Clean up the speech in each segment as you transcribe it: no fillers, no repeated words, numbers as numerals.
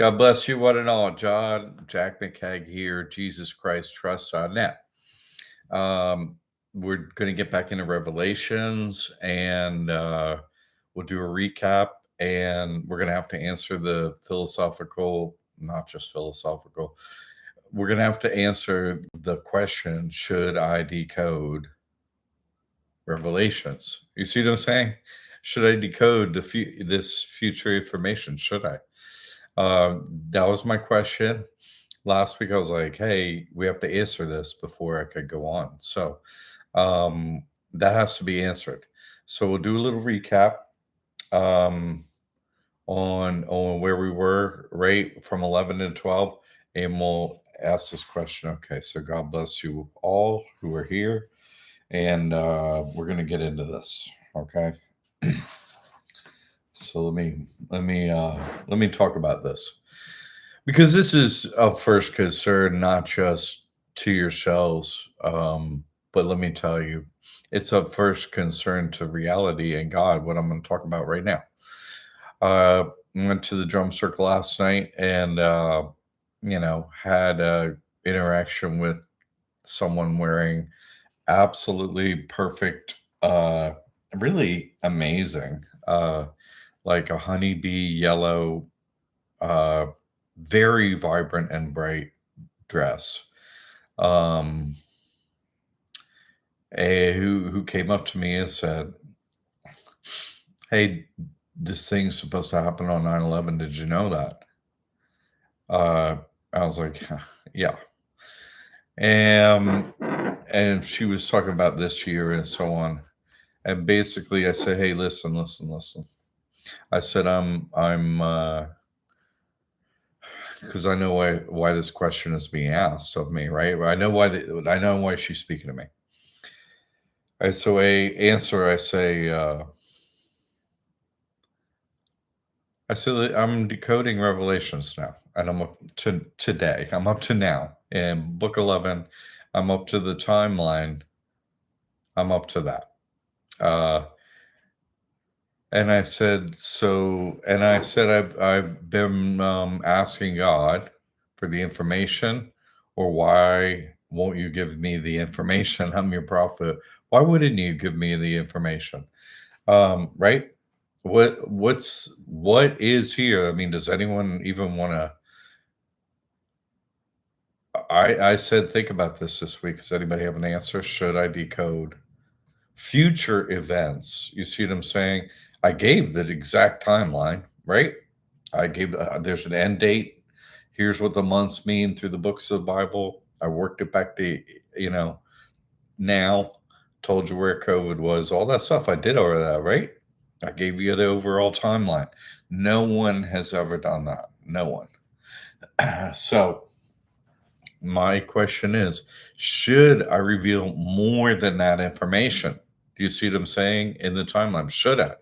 God bless you, one and all. Jack McCaig here, Jesus Christ Trust.net. Um, we're going to get back into Revelations and we'll do a recap. And we're going to have to answer the philosophical, not just philosophical, we're going to have to answer the question, should I decode Revelations? You see what I'm saying? Should I decode this future information? Should I? That was my question. Last week I was like, hey, we have to answer this before I could go on. So that has to be answered. So we'll do a little recap um, on where we were right from 11 to 12, and we'll ask this question. Okay, so God bless you all who are here, and we're gonna get into this. Okay. So let me talk about this, because this is of first concern, not just to yourselves, but let me tell you, it's of first concern to reality and God, what I'm going to talk about right now. Went to the drum circle last night and, had a interaction with someone wearing absolutely perfect, really amazing, like a honeybee yellow, uh, very vibrant and bright dress. Um, who came up to me and said, "Hey, this thing's supposed to happen on 9/11. Did you know that?" Uh, I was like, "Yeah." And she was talking about this year and so on. And basically, I said, "Hey, listen, listen, listen." I said, I'm because I know why this question is being asked of me, right? I know why she's speaking to me. I say that I'm decoding Revelations now, and I'm up to today. I'm up to now in Book 11. I'm up to the timeline. I'm up to that. Uh, and I said, I've been asking God for the information, or why won't you give me the information? I'm your prophet. Why wouldn't you give me the information? Right? What is here? I mean, does anyone even want to? I said, think about this week. Does anybody have an answer? Should I decode future events? You see what I'm saying? I gave the exact timeline, right? I gave there's an end date. Here's what the months mean through the books of the Bible. I worked it back to now. Told you where COVID was, all that stuff. I did all of that, right? I gave you the overall timeline. No one has ever done that. No one. So my question is, should I reveal more than that information? Do you see what I'm saying in the timeline? Should I?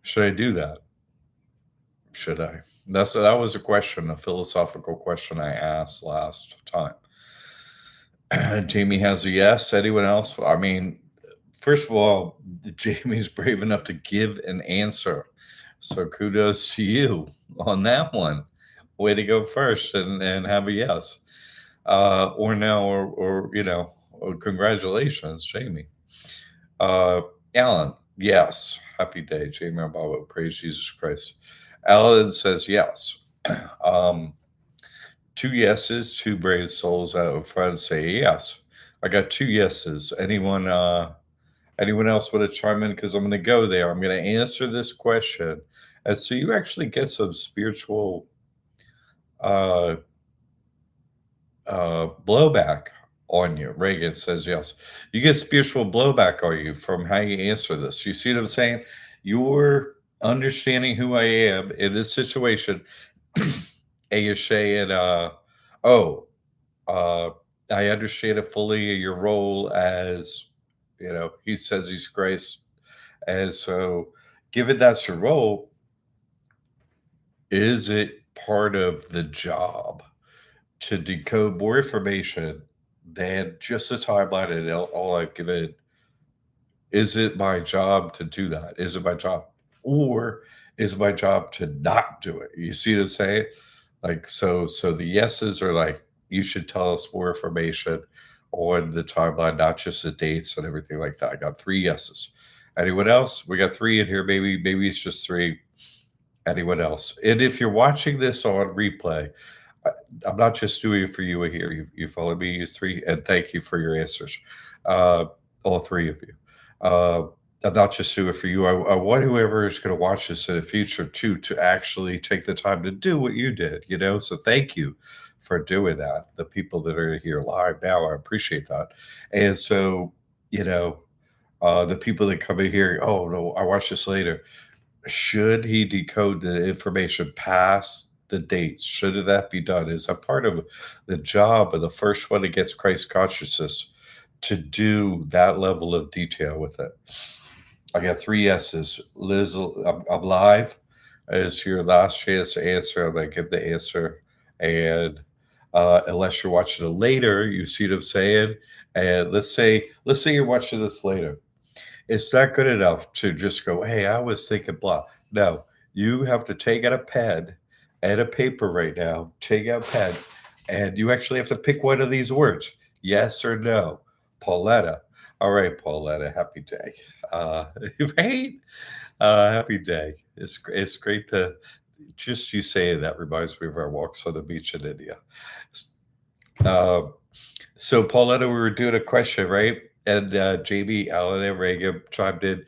Should I do that? Should I? That was a question, a philosophical question I asked last time. Jamie has a yes. Anyone else? I mean, first of all, Jamie's brave enough to give an answer. So kudos to you on that one. Way to go first and have a yes. Or no, or congratulations, Jamie. Alan, yes. Happy day, Jamie Ababa. Praise Jesus Christ. Alan says yes. Two yeses, two brave souls out front say yes. I got two yeses. Anyone else want to chime in? Because I'm going to go there. I'm going to answer this question. And so you actually get some spiritual uh, blowback on you. Reagan says yes. You get spiritual blowback on you from how you answer this. You see what I'm saying? You're understanding who I am in this situation. And you're saying, oh, uh, I understand it fully. Your role as, he says he's Christ. And so, given that's your role, is it part of the job to decode more information than just a timeline and all I've given? Is it my job to do that? Is it my job? Or is my job to not do it. You see what I'm saying? Like, so the yeses are like, you should tell us more information on the timeline, not just the dates and everything like that. I got 3 yeses. Anyone else? We got 3 in here, maybe it's just 3. Anyone else? And if you're watching this on replay, I, I'm not just doing it for you here. You follow me, use 3, and thank you for your answers, uh, all 3 of you. Uh, I'm not just doing it for you. I want whoever is going to watch this in the future too to actually take the time to do what you did. So thank you for doing that. The people that are here live now, I appreciate that. And so, you know, the people that come in here, oh no, I watch this later. Should he decode the information past the dates? Should that be done? Is a part of the job of the first one that gets Christ consciousness to do that level of detail with it. I got 3 yeses. Liz, I'm live. It's your last chance to answer. I'm going to give the answer. And unless you're watching it later, you see what I'm saying? And let's say you're watching this later. It's not good enough to just go, "Hey, I was thinking blah." No, you have to take out a pen and a paper right now. Take out a pen, and you actually have to pick one of these words, yes or no. Pauletta. All right, Pauletta. Happy day. Uh, right? Happy day. It's great to just you saying that reminds me of our walks on the beach in India. Uh, so, Pauletta, we were doing a question, right? And Jamie, Allen, and Reagan chimed in.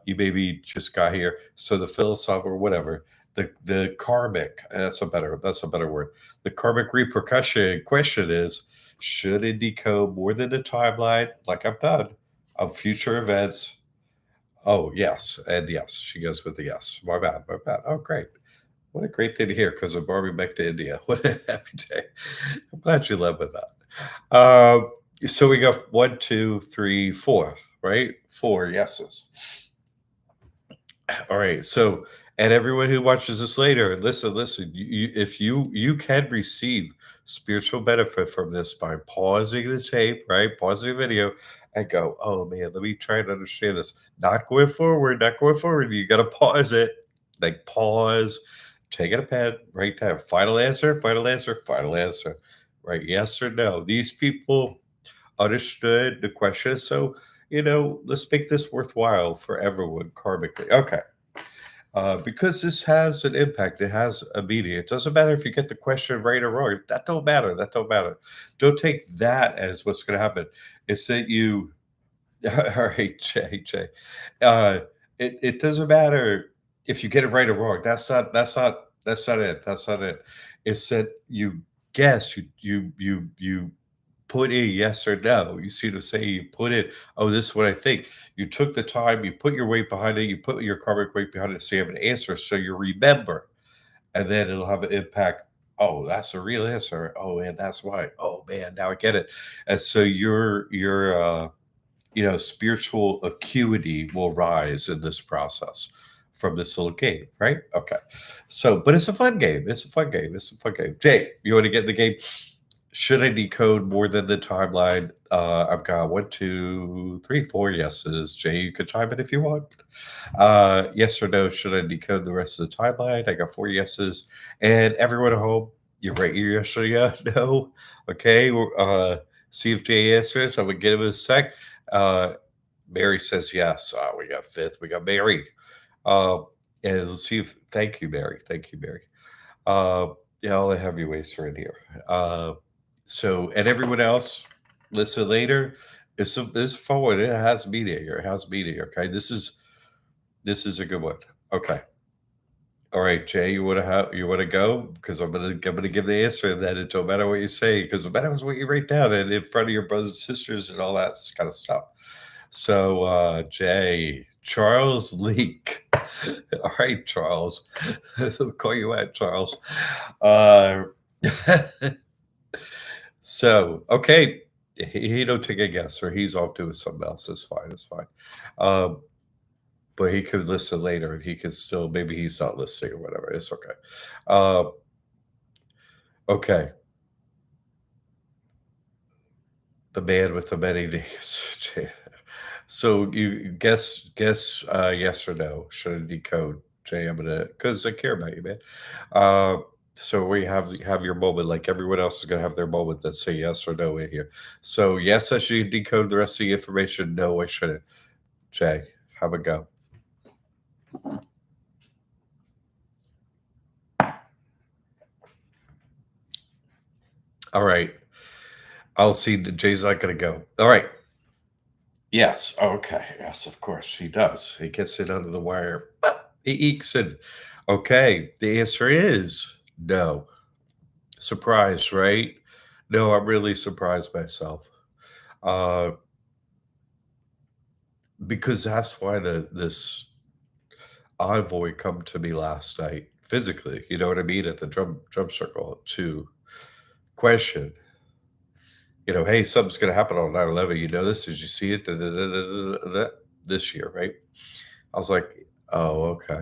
You maybe just got here. So the philosopher, or whatever, the karmic. That's a better word. The karmic repercussion question is: should it decode more than the timeline, like I've done, of future events? Oh yes, and yes. She goes with the yes. My bad. My bad. Oh great. What a great thing to hear because of Barbie back to India. What a happy day. I'm glad you led with that. So we got 1, 2, 3, 4, right? 4 yeses. All right. So, and everyone who watches this later, listen. If you can receive spiritual benefit from this by pausing the tape, right? Pausing the video, and go, oh man, let me try and understand this. Not going forward, not going forward. You got to pause it. Like pause, take out a pen, write down final answer, final answer, final answer. Right? Yes or no. These people understood the question. So, let's make this worthwhile for everyone karmically. Okay. Because this has an impact, it has a meaning. It doesn't matter if you get the question right or wrong. That don't matter. That don't matter. Don't take that as what's going to happen. It's that you. All right, Jay. Uh, it doesn't matter if you get it right or wrong. That's not it. That's not it. It's that you guess you put in yes or no. You see to say you put in, oh, this is what I think. You took the time, you put your weight behind it, you put your karmic weight behind it, so you have an answer, so you remember, and then it'll have an impact. Oh, that's a real answer. Oh, and that's why. Oh man, now I get it. And so your spiritual acuity will rise in this process from this little game, right? Okay. So, but it's a fun game. It's a fun game. It's a fun game. Jay, you want to get in the game? Should I decode more than the timeline? I've got 1, 2, 3, 4 yeses. Jay, you can chime in if you want. Yes or no? Should I decode the rest of the timeline? I got 4 yeses. And everyone at home, you're right. You're yes or yeah, no. Okay. See if Jay answers. I'm gonna get him in a sec. Uh, Mary says yes. We got fifth. We got Mary. Uh, and let's see if. Thank you, Mary. Thank you, Mary. Uh, yeah, all the heavyweights are in here. So, and everyone else, listen later. This forward. It has media here. It has media. Okay, this is a good one. Okay. All right, Jay, you want to go because I'm gonna give the answer, and then it don't matter what you say because it matters what you write down and in front of your brothers and sisters and all that kind of stuff. So, Jay, Charles Leak. All right, Charles. I'll call you out, Charles. Uh, so, okay, he don't take a guess, or he's off doing something else. It's fine. It's fine. Um, but he could listen later, and he could still maybe he's not listening or whatever. It's okay. Uh, okay, the man with the many names. So you guess yes or no? Should I decode? Jay, because I care about you, man. Uh, so we have your moment, like everyone else is gonna have their moment that say yes or no in here. So yes, I should decode the rest of the information. No, I shouldn't. Jay, have a go. All right. I'll see. Jay's not gonna go. All right. Yes. Okay. Yes, of course he does. He gets it under the wire. He ekes it. Okay. The answer is no. Surprised, right? No, I'm really surprised myself. Uh, because that's why this envoy come to me last night physically. You know what I mean? At the drum circle to question. Hey, something's going to happen on 9/11. You know this? Did you see it? Da, da, da, da, da, da, this year, right? I was like, oh, okay.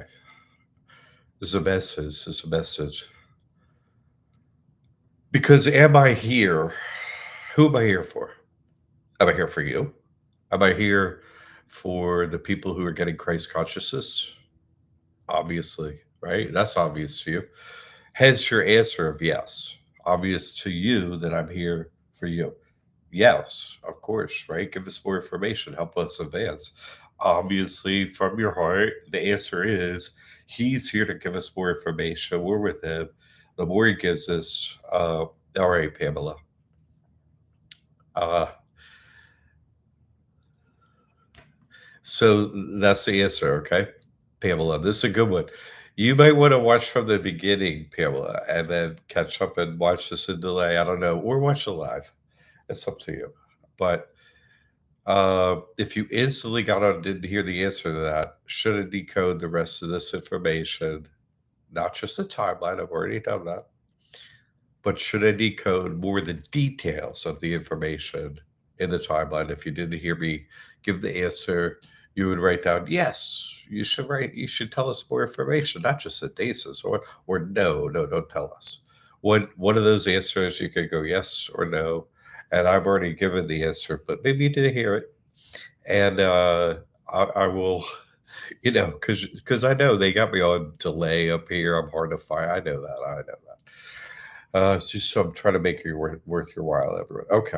This is a message. This is a message. Because am I here? Who am I here for? Am I here for you? Am I here for the people who are getting Christ consciousness? Obviously, right? That's obvious to you. Hence your answer of yes. Obvious to you that I'm here for you. Yes, of course, right? Give us more information, help us advance. Obviously, from your heart, the answer is he's here to give us more information. We're with him. The more he gives us, all right, Pamela. Uh, so that's the answer, okay? Pamela, this is a good one. You might want to watch from the beginning, Pamela, and then catch up and watch this in delay. I don't know, or watch it live. It's up to you. But if you instantly got on and didn't hear the answer to that, should it decode the rest of this information? Not just the timeline, I've already done that, but should I decode more the details of the information in the timeline? If you didn't hear me give the answer, you would write down, yes, you should tell us more information, not just the dates or no, no, don't tell us. One of those answers you could go yes or no. And I've already given the answer, but maybe you didn't hear it. And I will, because I know they got me on delay up here. I'm hard to find. I know that. I know that. It's just so I'm trying to make it worth your while, everyone. Okay.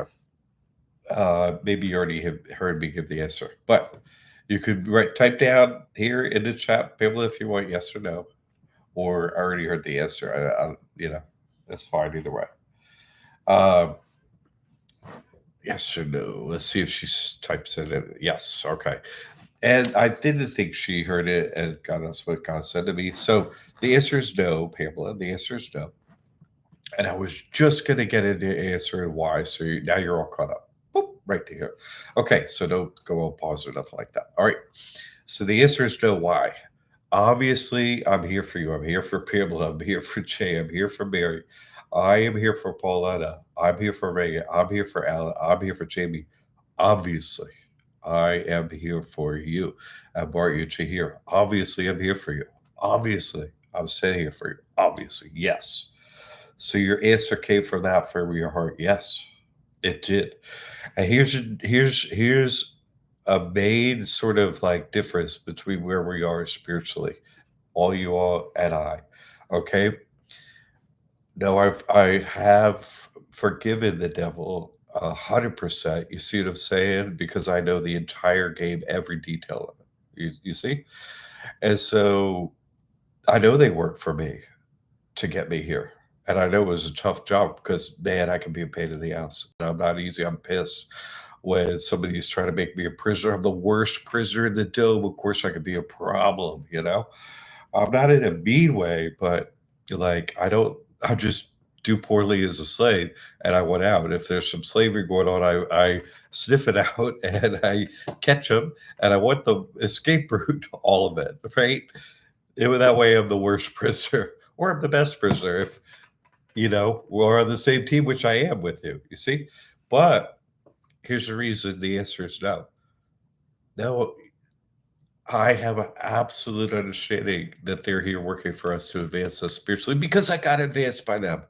Maybe you already have heard me give the answer, but you could type down here in the chat, people, if you want yes or no, or I already heard the answer. That's fine either way. Uh, yes or no. Let's see if she types it in. Yes. Okay. And I didn't think she heard it, and God, that's what God said to me. So the answer is no, Pamela. The answer is no. And I was just going to get into the answer and why. So now you're all caught up. Boop, right to here. Okay, so don't go on pause or nothing like that. All right. So the answer is no. Why? Obviously, I'm here for you. I'm here for Pamela. I'm here for Jay. I'm here for Mary. I am here for Pauletta. I'm here for Reagan. I'm here for Alan. I'm here for Jamie. Obviously, I am here for you. And Bart, you here. Obviously, I'm here for you. Obviously, I'm sitting here for you. Obviously, yes. So your answer came from that from your heart. Yes, it did. And here's a main sort of like difference between where we are spiritually, all and I. Okay. No, I have forgiven the devil 100%. You see what I'm saying? Because I know the entire game, every detail of it. You see? And so I know they work for me to get me here. And I know it was a tough job because, man, I can be a pain in the ass. I'm not easy. I'm pissed when somebody's trying to make me a prisoner. I'm the worst prisoner in the dome. Of course, I could be a problem. I'm not in a mean way, but like, I just do poorly as a slave and I want out. If there's some slavery going on, I sniff it out and I catch them and I want the escape route, all of it, right? That way, I'm the worst prisoner or I'm the best prisoner if we're on the same team, which I am with you. You see, but here's the reason: the answer is no. No, I have an absolute understanding that they're here working for us to advance us spiritually because I got advanced by them.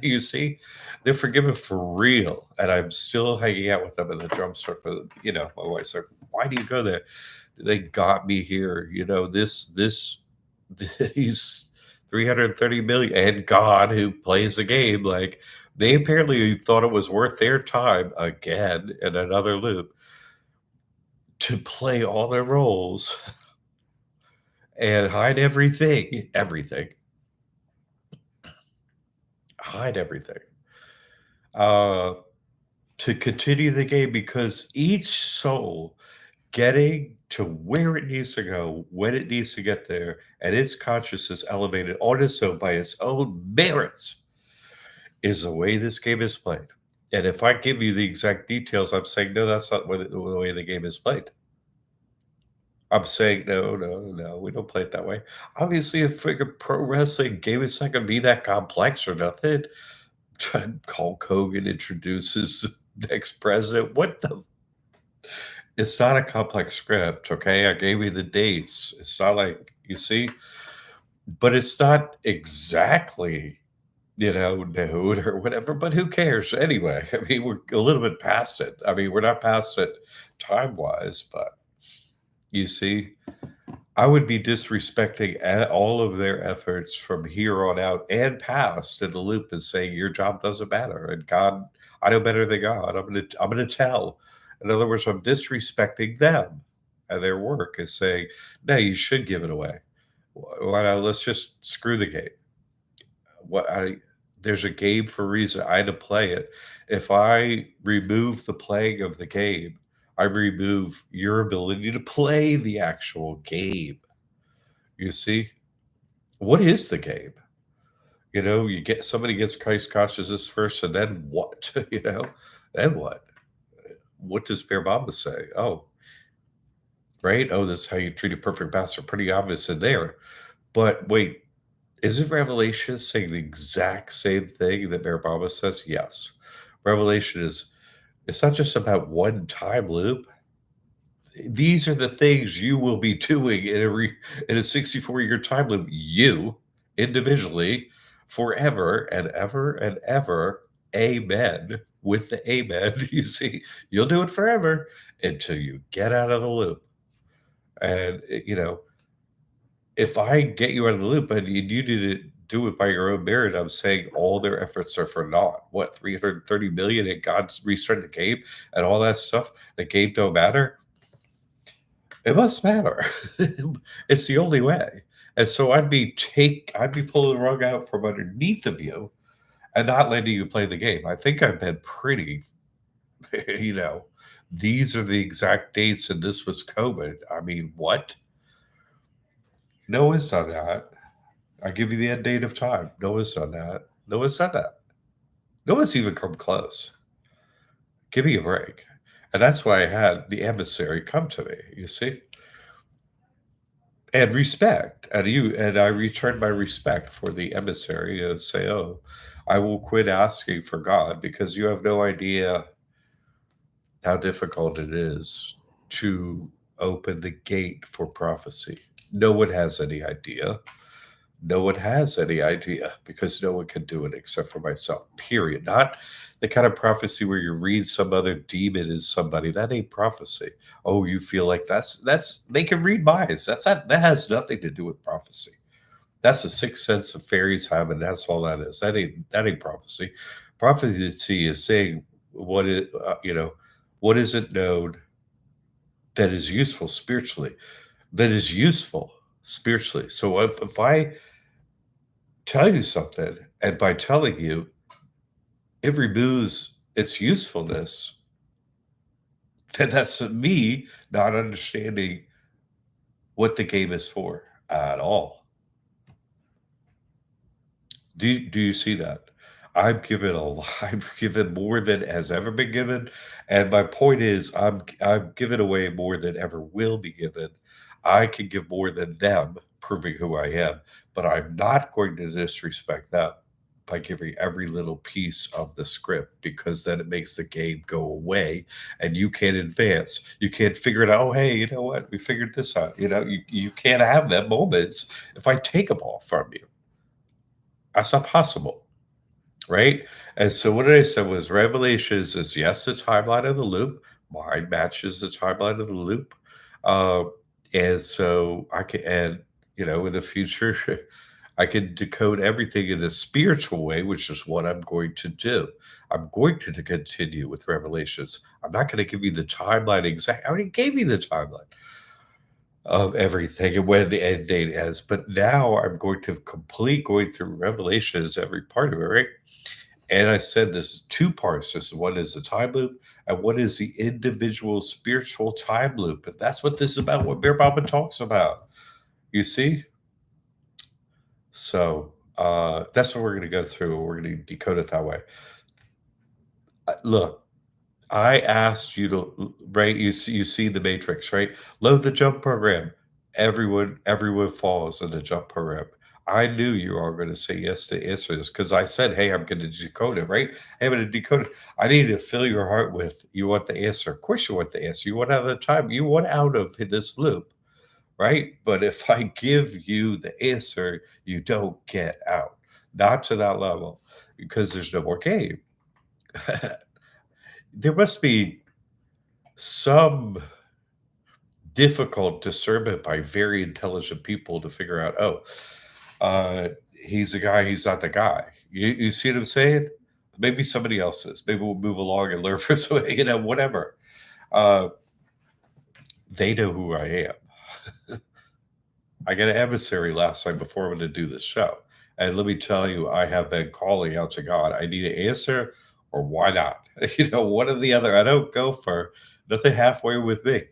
You see, they're forgiven for real, and I'm still hanging out with them in the drum circle. My wife's like, Why do you go there? They got me here. These 330 million and God who plays the game, like they apparently thought it was worth their time again in another loop to play all their roles and hide everything, uh, to continue the game because each soul getting to where it needs to go, when it needs to get there, and its consciousness elevated on its own by its own merits is the way this game is played. And if I give you the exact details, I'm saying, no, that's not the way the game is played. I'm saying, no, no, no, we don't play it that way. Obviously, a freaking pro wrestling game is not going to be that complex or nothing. Hulk Hogan introduces the next president. What the? It's not a complex script, okay? I gave you the dates. It's not like, you see, but it's not exactly, nude or whatever, but who cares anyway? I mean, we're a little bit past it. I mean, we're not past it time-wise, but you see, I would be disrespecting all of their efforts from here on out and past in the loop and saying your job doesn't matter. And God, I know better than God. I'm gonna tell. In other words, I'm disrespecting them and their work is saying, no, you should give it away. Why not? Let's just screw the game. What I There's a game for a reason. I had to play it. If I remove the playing of the game, I remove your ability to play the actual game. You see? What is the game? You get somebody gets Christ consciousness first, and then what? Then what? What does Bear Mama say? Oh, right. Oh, this is how you treat a perfect master. Pretty obvious in there. But wait, isn't Revelation saying the exact same thing that Bear Mama says? Yes. Revelation is it's not just about one time loop. These are the things you will be doing in a 64-year time loop, you individually, forever and ever and ever. Amen. With the amen, you see, you'll do it forever until you get out of the loop. And if I get you out of the loop and you didn't do it by your own merit, I'm saying all their efforts are for naught. What, 330 million and God's restarting the game and all that stuff? The game don't matter. It must matter. It's the only way. And so I'd be pulling the rug out from underneath of you and not letting you play the game. I think I've been pretty, you know, these are the exact dates and this was COVID. I mean, what? No one's done that. I give you the end date of time. No one's done that. No one's done that. No one's even come close. Give me a break. And that's why I had the emissary come to me, you see? And respect. And I returned my respect for the emissary and say, oh, I will quit asking for God because you have no idea how difficult it is to open the gate for prophecy. No one has any idea. No one has any idea because no one can do it except for myself, period. Not the kind of prophecy where you read some other demon is somebody. That ain't prophecy. Oh, you feel like that's they can read minds. That has nothing to do with prophecy. That's the sixth sense of fairies have, and that's all that is. That ain't prophecy. Prophecy is saying what is it known that is useful spiritually, that is useful spiritually. So if I tell you something, and by telling you, it removes its usefulness, then that's me not understanding what the game is for at all. Do you see that? I've given a lot. I've given more than has ever been given, and my point is, I've given away more than ever will be given. I can give more than them, proving who I am, but I'm not going to disrespect them by giving every little piece of the script because then it makes the game go away and you can't advance. You can't figure it out. Oh, hey, you know what? We figured this out. You can't have that moments if I take them all from you. That's not possible. Right? And so what I said was Revelations is yes, the timeline of the loop, Mine matches the timeline of the loop. Uh, and so I can, and in the future, I can decode everything in a spiritual way, which is what I'm going to do. I'm going to continue with Revelations. I'm not going to give you the timeline exact. I already gave you the timeline of everything and when the end date is. But now I'm going to complete going through Revelations, every part of it, right? And I said this is two parts. This one is the time loop, and what is the individual spiritual time loop. And that's what this is about, what Beer Baba talks about. You see? So that's what we're going to go through. We're going to decode it that way. Look, I asked you to, right? You see the matrix, right? Load the jump program. Everyone falls in the jump program. I knew you were going to say yes to answer this because I said, "Hey, I'm going to decode it." Right? Hey, I'm going to decode it. I need to fill your heart with. You want the answer? Of course, you want the answer. You want out of the time. You want out of this loop, right? But if I give you the answer, you don't get out. Not to that level because there's no more game. There must be some difficult discernment by very intelligent people to figure out, oh, he's a guy, he's not the guy. You see what I'm saying? Maybe somebody else is. Maybe we'll move along and learn from somebody, whatever. Uh, they know who I am. I got an emissary last night before I went to do this show. And let me tell you, I have been calling out to God. I need an answer, or why not? One or the other. I don't go for nothing halfway with me.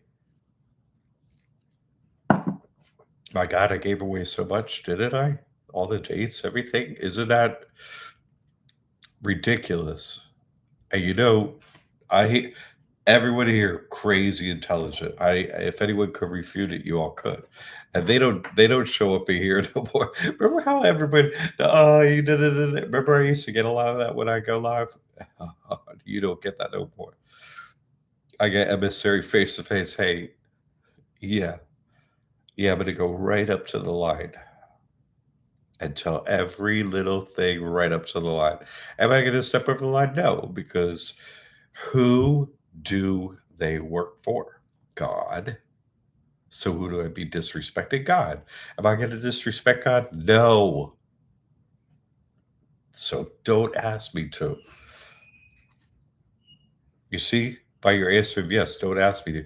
My God, I gave away so much, didn't I? All the dates, everything. Isn't that ridiculous? And I everyone here crazy intelligent. If anyone could refute it, you all could. And they don't show up in here no more. Remember how everybody oh you did it. Remember I used to get a lot of that when I go live? You don't get that no more. I get emissary face to face. Hey, yeah, yeah, I'm gonna go right up to the line and tell every little thing right up to the line. Am I going to step over the line? No, because who do they work for? God. So who do I be disrespecting? God. Am I going to disrespect God? No. So don't ask me to. You see, by your answer of yes, don't ask me to.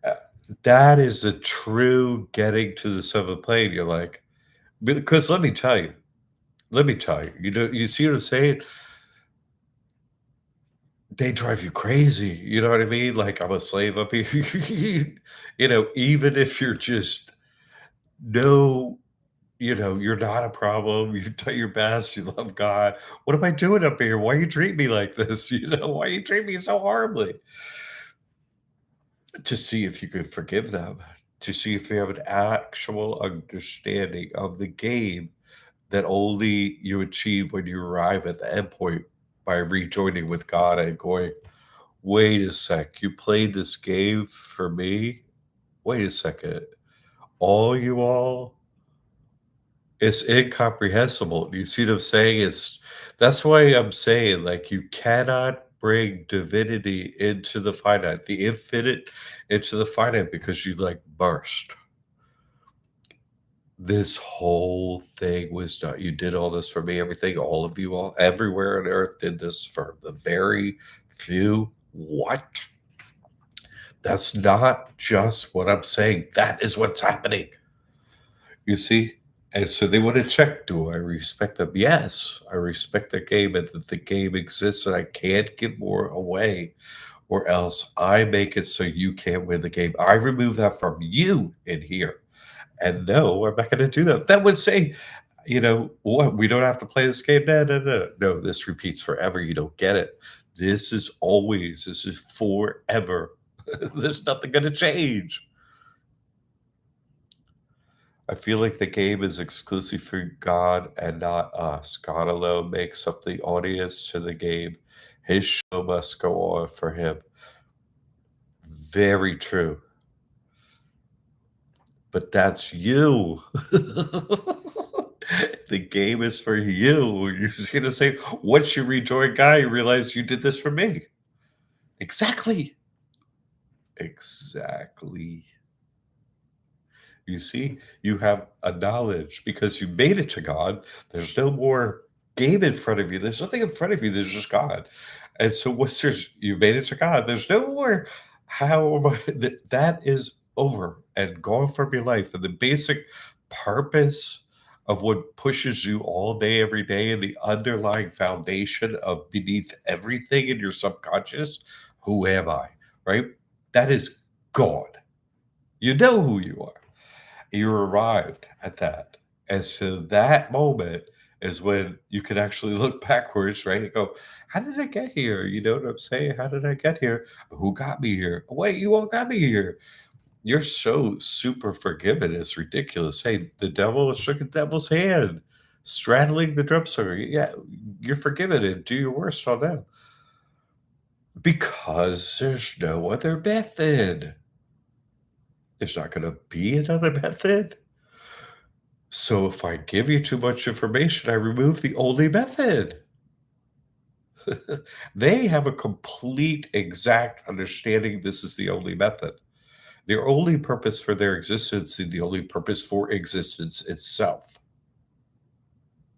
Uh, that is the true getting to the seventh plane. You're like, because let me tell you, you see what I'm saying? They drive you crazy, you know what I mean? Like, I'm a slave up here. Even if you're just no, you're not a problem, you've done your best, you love God. What am I doing up here? Why you treat me like this? Why you treat me so horribly? To see if you could forgive them, to see if you have an actual understanding of the game that only you achieve when you arrive at the endpoint by rejoining with God and going, wait a sec, you played this game for me? Wait a second. All, it's incomprehensible. You see what I'm saying? That's why I'm saying, like, you cannot bring divinity into the finite, the infinite into the finite, because you like burst. This whole thing was done. You did all this for me, everything, all of you all, everywhere on earth did this for the very few. What? That's not just what I'm saying. That is what's happening. You see? And so they want to check, do I respect them? Yes, I respect the game and that the game exists and I can't give more away or else I make it so you can't win the game. I remove that from you in here. And no, I'm not going to do that. That would say, what? We don't have to play this game? No, no, no. No, this repeats forever. You don't get it. This is forever. There's nothing going to change. I feel like the game is exclusive for God and not us. God alone makes up the audience to the game. His show must go on for him. Very true. But that's you. The game is for you. You're just going to say, once you rejoin Guy, you realize you did this for me. Exactly. Exactly. You see, you have a knowledge because you made it to God. There's no more game in front of you. There's nothing in front of you. There's just God. And so once you made it to God, there's no more how am I that is over and gone from your life. And the basic purpose of what pushes you all day, every day, and the underlying foundation of beneath everything in your subconscious, who am I? Right? That is God. You know who you are. You arrived at that. And so that moment is when you can actually look backwards, right? And go, how did I get here? You know what I'm saying? How did I get here? Who got me here? Wait, you all got me here. You're so super forgiven. It's ridiculous. Hey, the devil shook the devil's hand, straddling the drum circle. Yeah, you're forgiven and do your worst on them because there's no other method. There's not going to be another method. So if I give you too much information, I remove the only method. They have a complete, exact understanding this is the only method. Their only purpose for their existence is the only purpose for existence itself.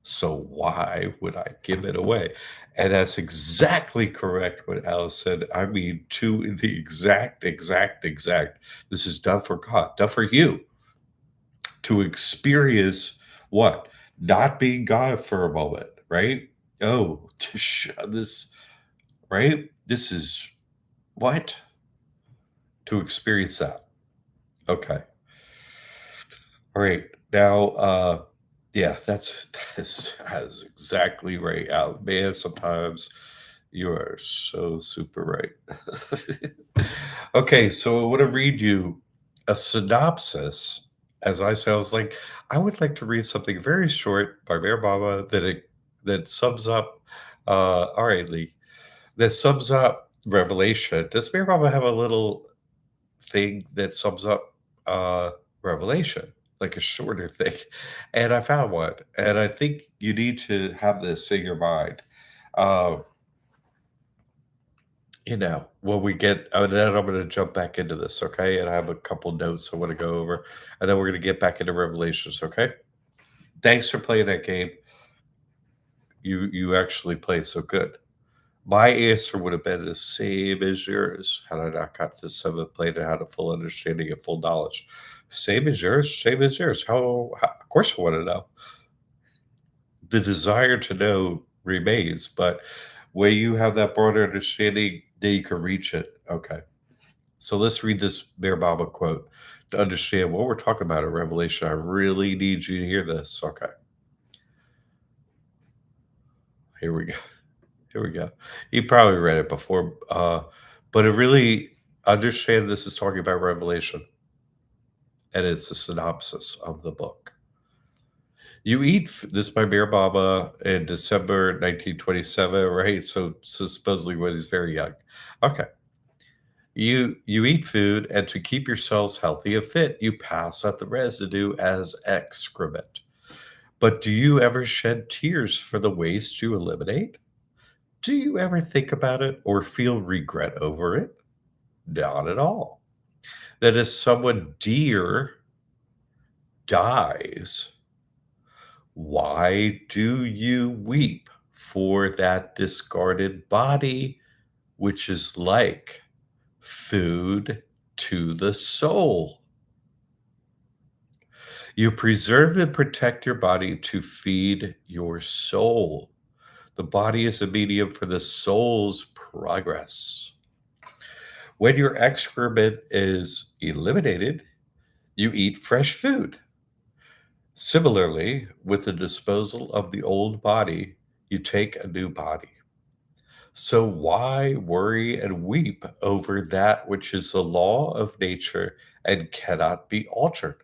So why would I give it away? And that's exactly correct what Alice said. I mean, to the exact. This is done for God, done for you to experience what? Not being God for a moment, right? Oh, this, right? This is what? To experience that. Okay. All right. Now, yeah, that's exactly right, Al. Man, sometimes you are so super right. Okay, so I want to read you a synopsis. As I said, I was like, I would like to read something very short by Bear Baba that sums up. All right, Lee, that sums up Revelation. Does Bear Baba have a little thing that sums up Revelation, like a shorter thing? And I found one, and I think you need to have this in your mind. Uh, when we get and then I'm gonna jump back into this, okay? And I have a couple notes I wanna go over, and then we're gonna get back into Revelations, okay? Thanks for playing that game. You actually played so good. My answer would have been the same as yours had I not got to 7th plate and had a full understanding and full knowledge. Same as yours, same as yours. How of course I wanna know. The desire to know remains, but when you have that broader understanding, then you can reach it. Okay. So let's read this Bear Baba quote to understand what we're talking about in Revelation. I really need you to hear this. Okay, here we go. Here we go. You probably read it before, but it really understand this is talking about Revelation, and it's a synopsis of the book. You eat this by Bear Baba in December 1927, right? So supposedly when he's very young. Okay. You eat food, and to keep yourselves healthy and fit, you pass out the residue as excrement. But do you ever shed tears for the waste you eliminate? Do you ever think about it or feel regret over it? Not at all. That if someone dear dies, why do you weep for that discarded body, which is like food to the soul? You preserve and protect your body to feed your soul. The body is a medium for the soul's progress. When your excrement is eliminated, you eat fresh food. Similarly, with the disposal of the old body, you take a new body. So why worry and weep over that which is the law of nature and cannot be altered?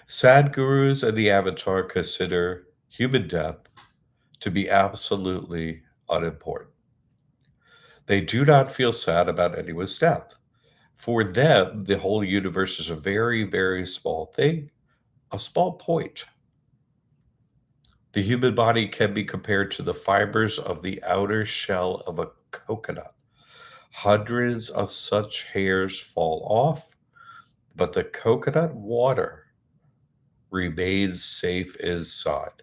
Sadhgurus and the Avatar consider human death to be absolutely unimportant. They do not feel sad about anyone's death. For them, the whole universe is a very, very small thing, a small point. The human body can be compared to the fibers of the outer shell of a coconut. Hundreds of such hairs fall off, but the coconut water remains safe inside.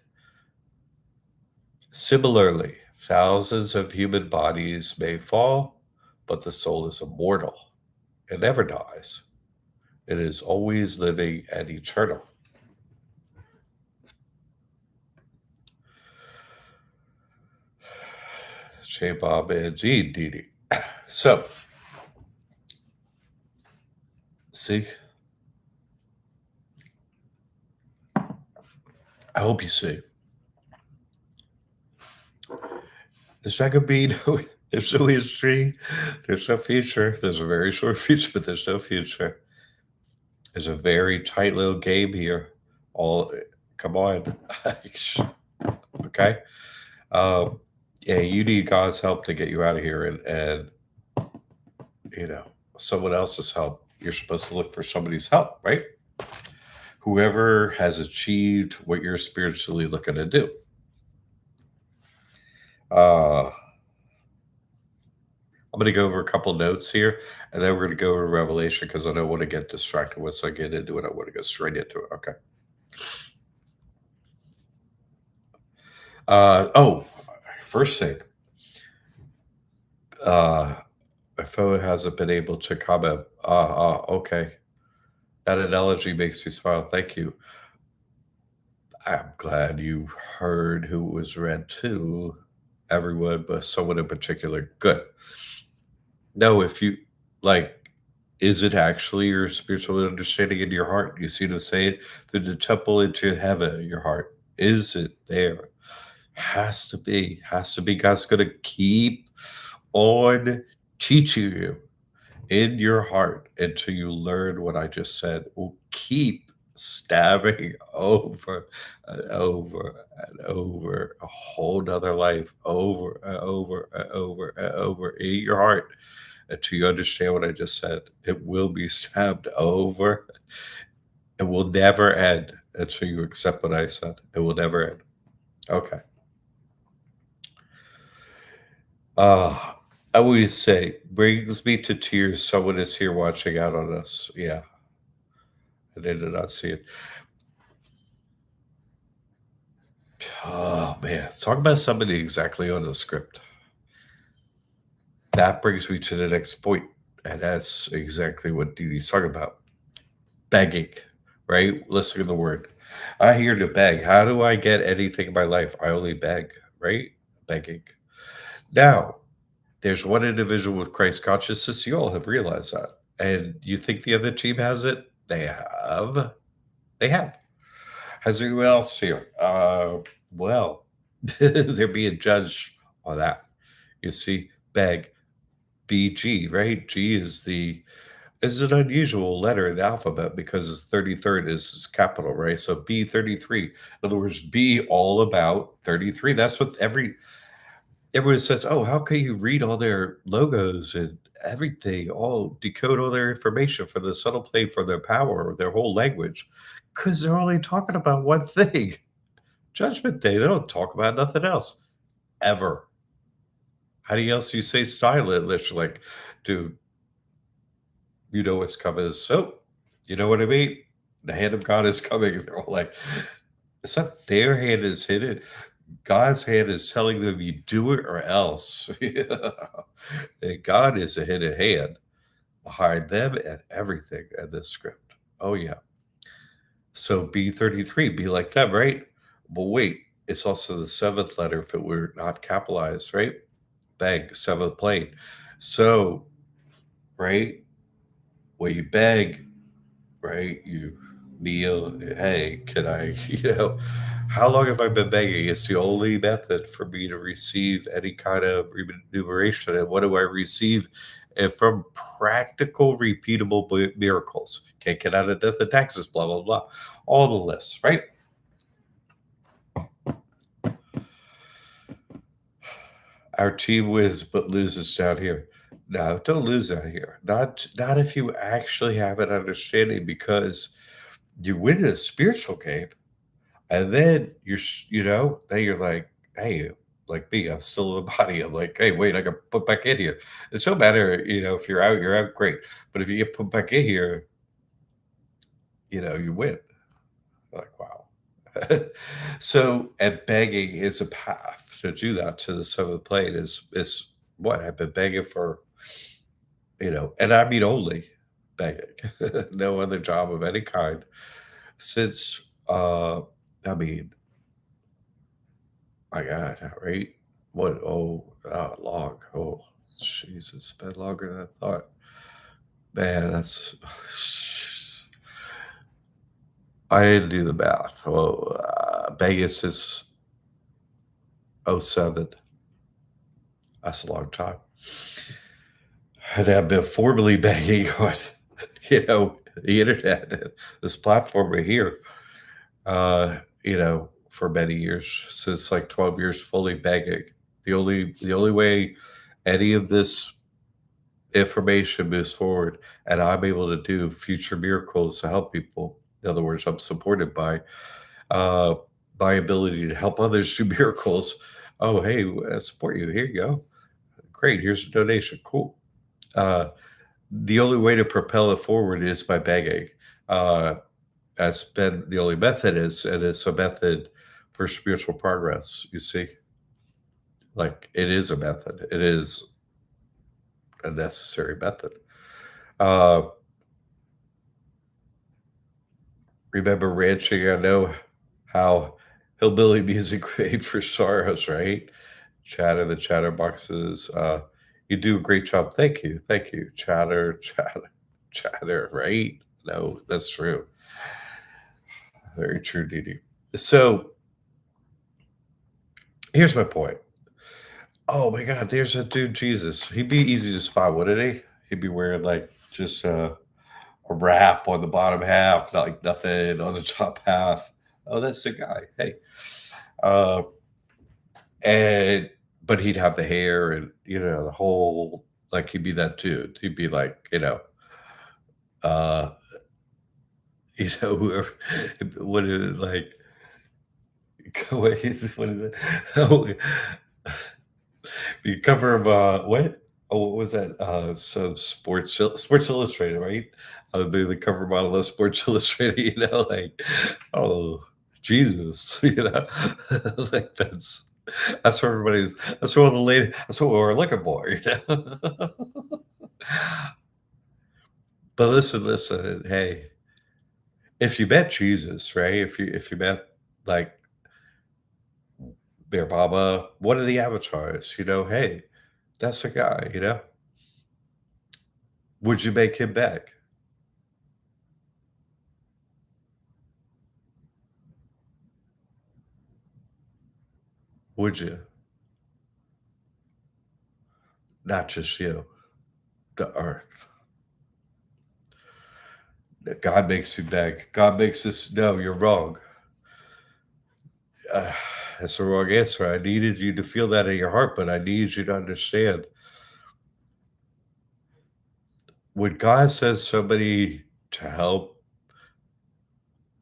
Similarly, thousands of human bodies may fall, but the soul is immortal. It never dies. It is always living and eternal. Bob and Gene, Dee. So, see, I hope you see. There's not going to be no, there's no history, there's no future. There's a very short future, but there's no future. There's a very tight little game here. All, come on. Okay. Um, yeah, you need God's help to get you out of here, and you know someone else's help. You're supposed to look for somebody's help, right? Whoever has achieved what you're spiritually looking to do. I'm going to go over a couple notes here, and then we're going to go over Revelation because I don't want to get distracted once I get into it. I want to go straight into it. Okay. First thing, my phone hasn't been able to comment. Okay. That analogy makes me smile. Thank you. I'm glad you heard who it was read to, everyone, but someone in particular. Good. No, if you like, is it actually your spiritual understanding in your heart? You see what I'm saying? Through the temple into heaven, your heart. Is it there? Has to be. Has to be. God's going to keep on teaching you in your heart until you learn what I just said. Will keep stabbing over and over and over a whole nother life over and over and over and over in your heart until you understand what I just said. It will be stabbed over. It will never end until you accept what I said. It will never end. Okay. Uh, I always say, brings me to tears. Someone is here watching out on us. Yeah, I did not see it. Oh man, talk about somebody exactly on the script. That brings me to the next point, and that's exactly what Dee Dee's talking about. Begging, right? Listen to the word. I here to beg. How do I get anything in my life? I only beg, right? Begging. Now, there's one individual with Christ consciousness. You all have realized that. And you think the other team has it? They have. They have. Has anyone else here? Well, they're being judged on that. You see, beg, BG, right? G is an unusual letter in the alphabet because it's 33rd is capital, right? So B33. In other words, B all about 33. That's what everyone says, oh, how can you read all their logos and everything, all decode all their information for the subtle play for their power or their whole language? Because they're only talking about one thing. Judgment Day. They don't talk about nothing else ever. How do you else you say silent? Literally, like, dude, you know what's coming. So, you know what I mean? The hand of God is coming. They're all like, it's not their hand is hidden. God's hand is telling them you do it or else. And God is a hidden hand behind them and everything in this script. Oh yeah. So B33, be like them, right? But wait, it's also the seventh letter if it were not capitalized, right? Beg, seventh plane. So, right, when you beg, right, you kneel, hey, can I, how long have I been begging? It's the only method for me to receive any kind of remuneration. And what do I receive? And from practical, repeatable miracles. Can't get out of death and taxes, blah, blah, blah. All the lists, right? Our team wins but loses down here. No, don't lose out here. Not if you actually have an understanding, because you win a spiritual game, and then then you're like, hey, like me, I'm still in the body. I'm like, hey, wait, I got put back in here. It don't matter, if you're out, great. But if you get put back in here, you win. Like, wow. So, and begging is a path to do that to the seventh plane is what I've been begging for, and I mean only begging, no other job of any kind since, I mean, my God, right? What? Long. Oh, Jesus, it's been longer than I thought. Man, that's. I didn't do the math. Well, Vegas is '07. That's a long time. And I've been formally begging on, the internet, this platform right here, for many years, since like 12 years fully begging. The only way any of this information moves forward and I'm able to do future miracles to help people. In other words, I'm supported by uh, my ability to help others do miracles. Oh, hey, I support you. Here you go. Great. Here's a donation. Cool. Uh, the only way to propel it forward is by begging. Uh, that's been the only method is, and it's a method for spiritual progress. You see, like it is a method. It is a necessary method. Uh, remember ranching? I know how hillbilly music made for sorrows, right? Chatter, the chatterboxes. You do a great job. Thank you. Chatter, chatter, chatter. Right? No, that's true. Very true, Didi. So here's my point. Oh my God, there's a dude, Jesus. He'd be easy to spot, wouldn't he? He'd be wearing like just a wrap on the bottom half, not like nothing on the top half. Oh, that's the guy. Hey. Uh, and but he'd have the hair and the whole like he'd be that dude. He'd be like, uh, whoever what is it like what is it? Oh, you cover of what? Oh, what was that? So Sports Illustrated, right? The cover model of Sports Illustrated, like, oh Jesus, like that's what that's what the lady that's what we're looking for, But listen, hey, if you met Jesus, right? If you met like Bear Baba, one of the avatars, hey, that's a guy, would you make him back? Would you? Not just you, the earth. God makes me beg. God makes us. No, you're wrong. Uh, that's the wrong answer. I needed you to feel that in your heart, but I need you to understand when God says somebody to help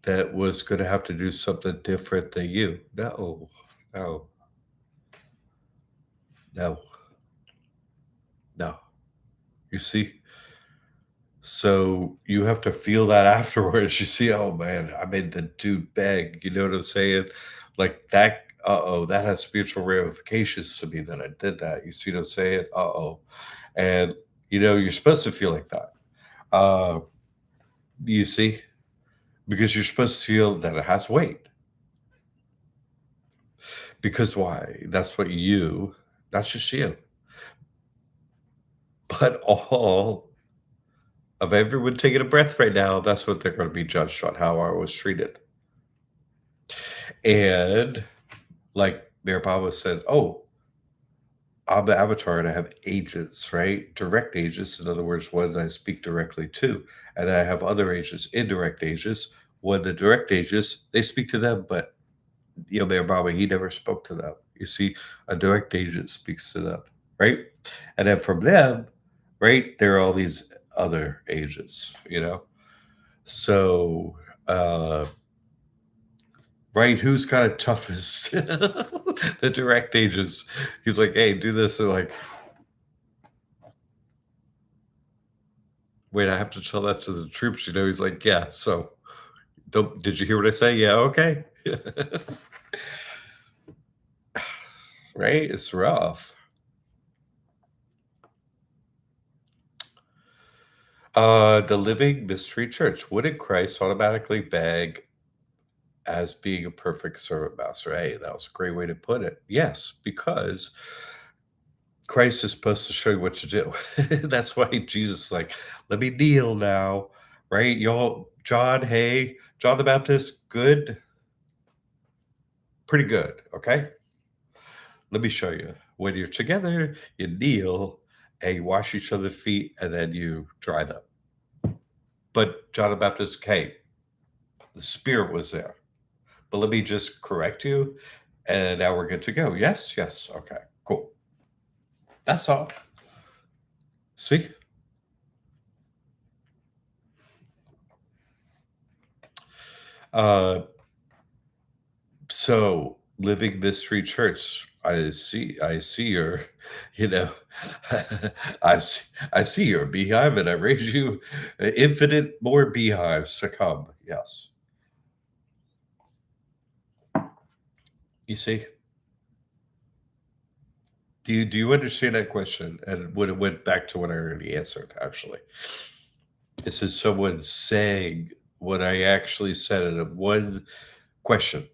that was going to have to do something different than you. No, no, no, no. You see? So you have to feel that afterwards. You see, oh man, I made the dude beg. You know what I'm saying? Like that. That has spiritual ramifications to me that I did that. You see what I'm saying? And you're supposed to feel like that. Uh, you see, because you're supposed to feel that it has weight. Because why? That's what not just you, but all of everyone taking a breath right now. That's what they're going to be judged on how I was treated. And like Mayor Pablo said, oh, I'm the avatar and I have agents, right? Direct agents, in other words, ones I speak directly to. And then I have other agents, indirect agents. When the direct agents, they speak to them, but Mayor Pablo, he never spoke to them. You see, a direct agent speaks to them, right? And then from them, right, there are all these other agents. So uh Right? Who's got it toughest? The direct agents. He's like, "Hey, do this." They're like, "Wait, I have to tell that to the troops." He's like, "Yeah, so don't did you hear what I say? Yeah, okay." Right? It's rough. The Living Mystery Church. Wouldn't Christ automatically beg as being a perfect servant master? Hey, that was a great way to put it. Yes, because Christ is supposed to show you what to do. That's why Jesus is like, let me kneel now. Right? Y'all, John, hey, John the Baptist, good, pretty good. Okay. Let me show you. When you're together, you kneel and you wash each other's feet and then you dry them. But John the Baptist, hey, the Spirit was there. But let me just correct you. And now we're good to go. Yes, yes. Okay, cool. That's all. See? Uh, so Living Mystery Church. I see your, you know, I see your beehive, and I raise you infinite more beehives to come. Yes. You see? Do you understand that question? And when it went back to what I already answered, actually. This is someone saying what I actually said in a one question.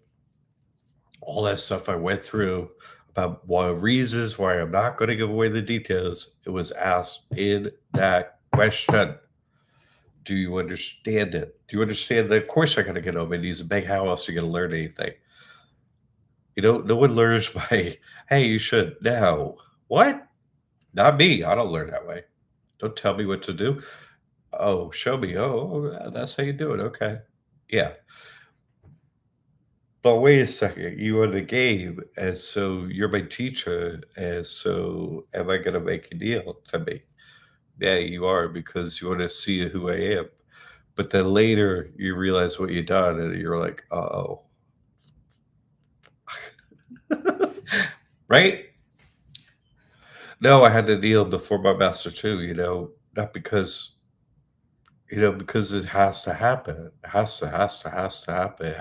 All that stuff I went through about why reasons why I'm not going to give away the details. It was asked in that question. Do you understand it? Do you understand that? Of course, I got to get home. And he's a big how else are you going to learn anything? No one learns by, hey, you should. No. What? Not me. I don't learn that way. Don't tell me what to do. Oh, show me. Oh, that's how you do it. Okay. Yeah. But wait a second. You in the game. And so you're my teacher. And so am I going to make a deal to me? Yeah, you are because you want to see who I am. But then later you realize what you done and you're like, oh. Right? No, I had to kneel before my master too, not because it has to happen. It has to happen. It has to happen.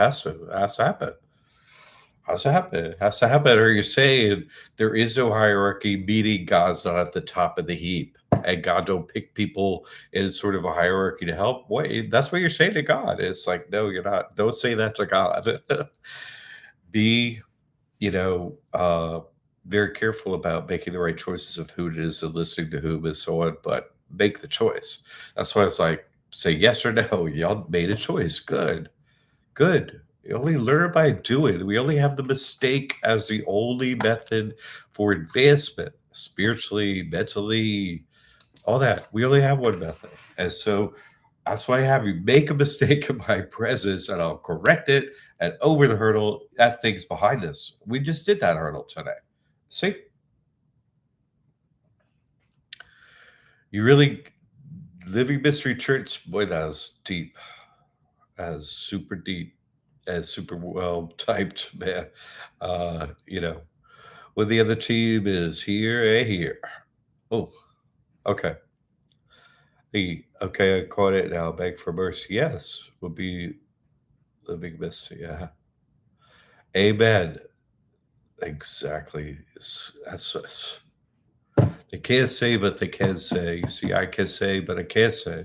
Has to happen. Has to happen. Or you're saying there is no hierarchy, meaning God's not at the top of the heap. And God don't pick people in sort of a hierarchy to help. Wait, that's what you're saying to God. It's like, no, you're not. Don't say that to God. Be, you know, uh, very careful about making the right choices of who it is and listening to whom and so on, but make the choice. That's why it's like, say yes or no. Y'all made a choice. Good. Good. You only learn by doing. We only have the mistake as the only method for advancement, spiritually, mentally, all that. We only have one method. And so that's why I have you make a mistake in my presence and I'll correct it and over the hurdle. That thing's behind us. We just did that hurdle today. See, you really living mystery church, boy, that was deep, as super deep, as super well typed, man. You know, when the other team is here and here. Oh, okay. Okay, I caught it now. Beg for mercy. Yes, would be living mystery. Yeah. Amen. Exactly. They can't say, but they can say. See, I can say, but I can't say.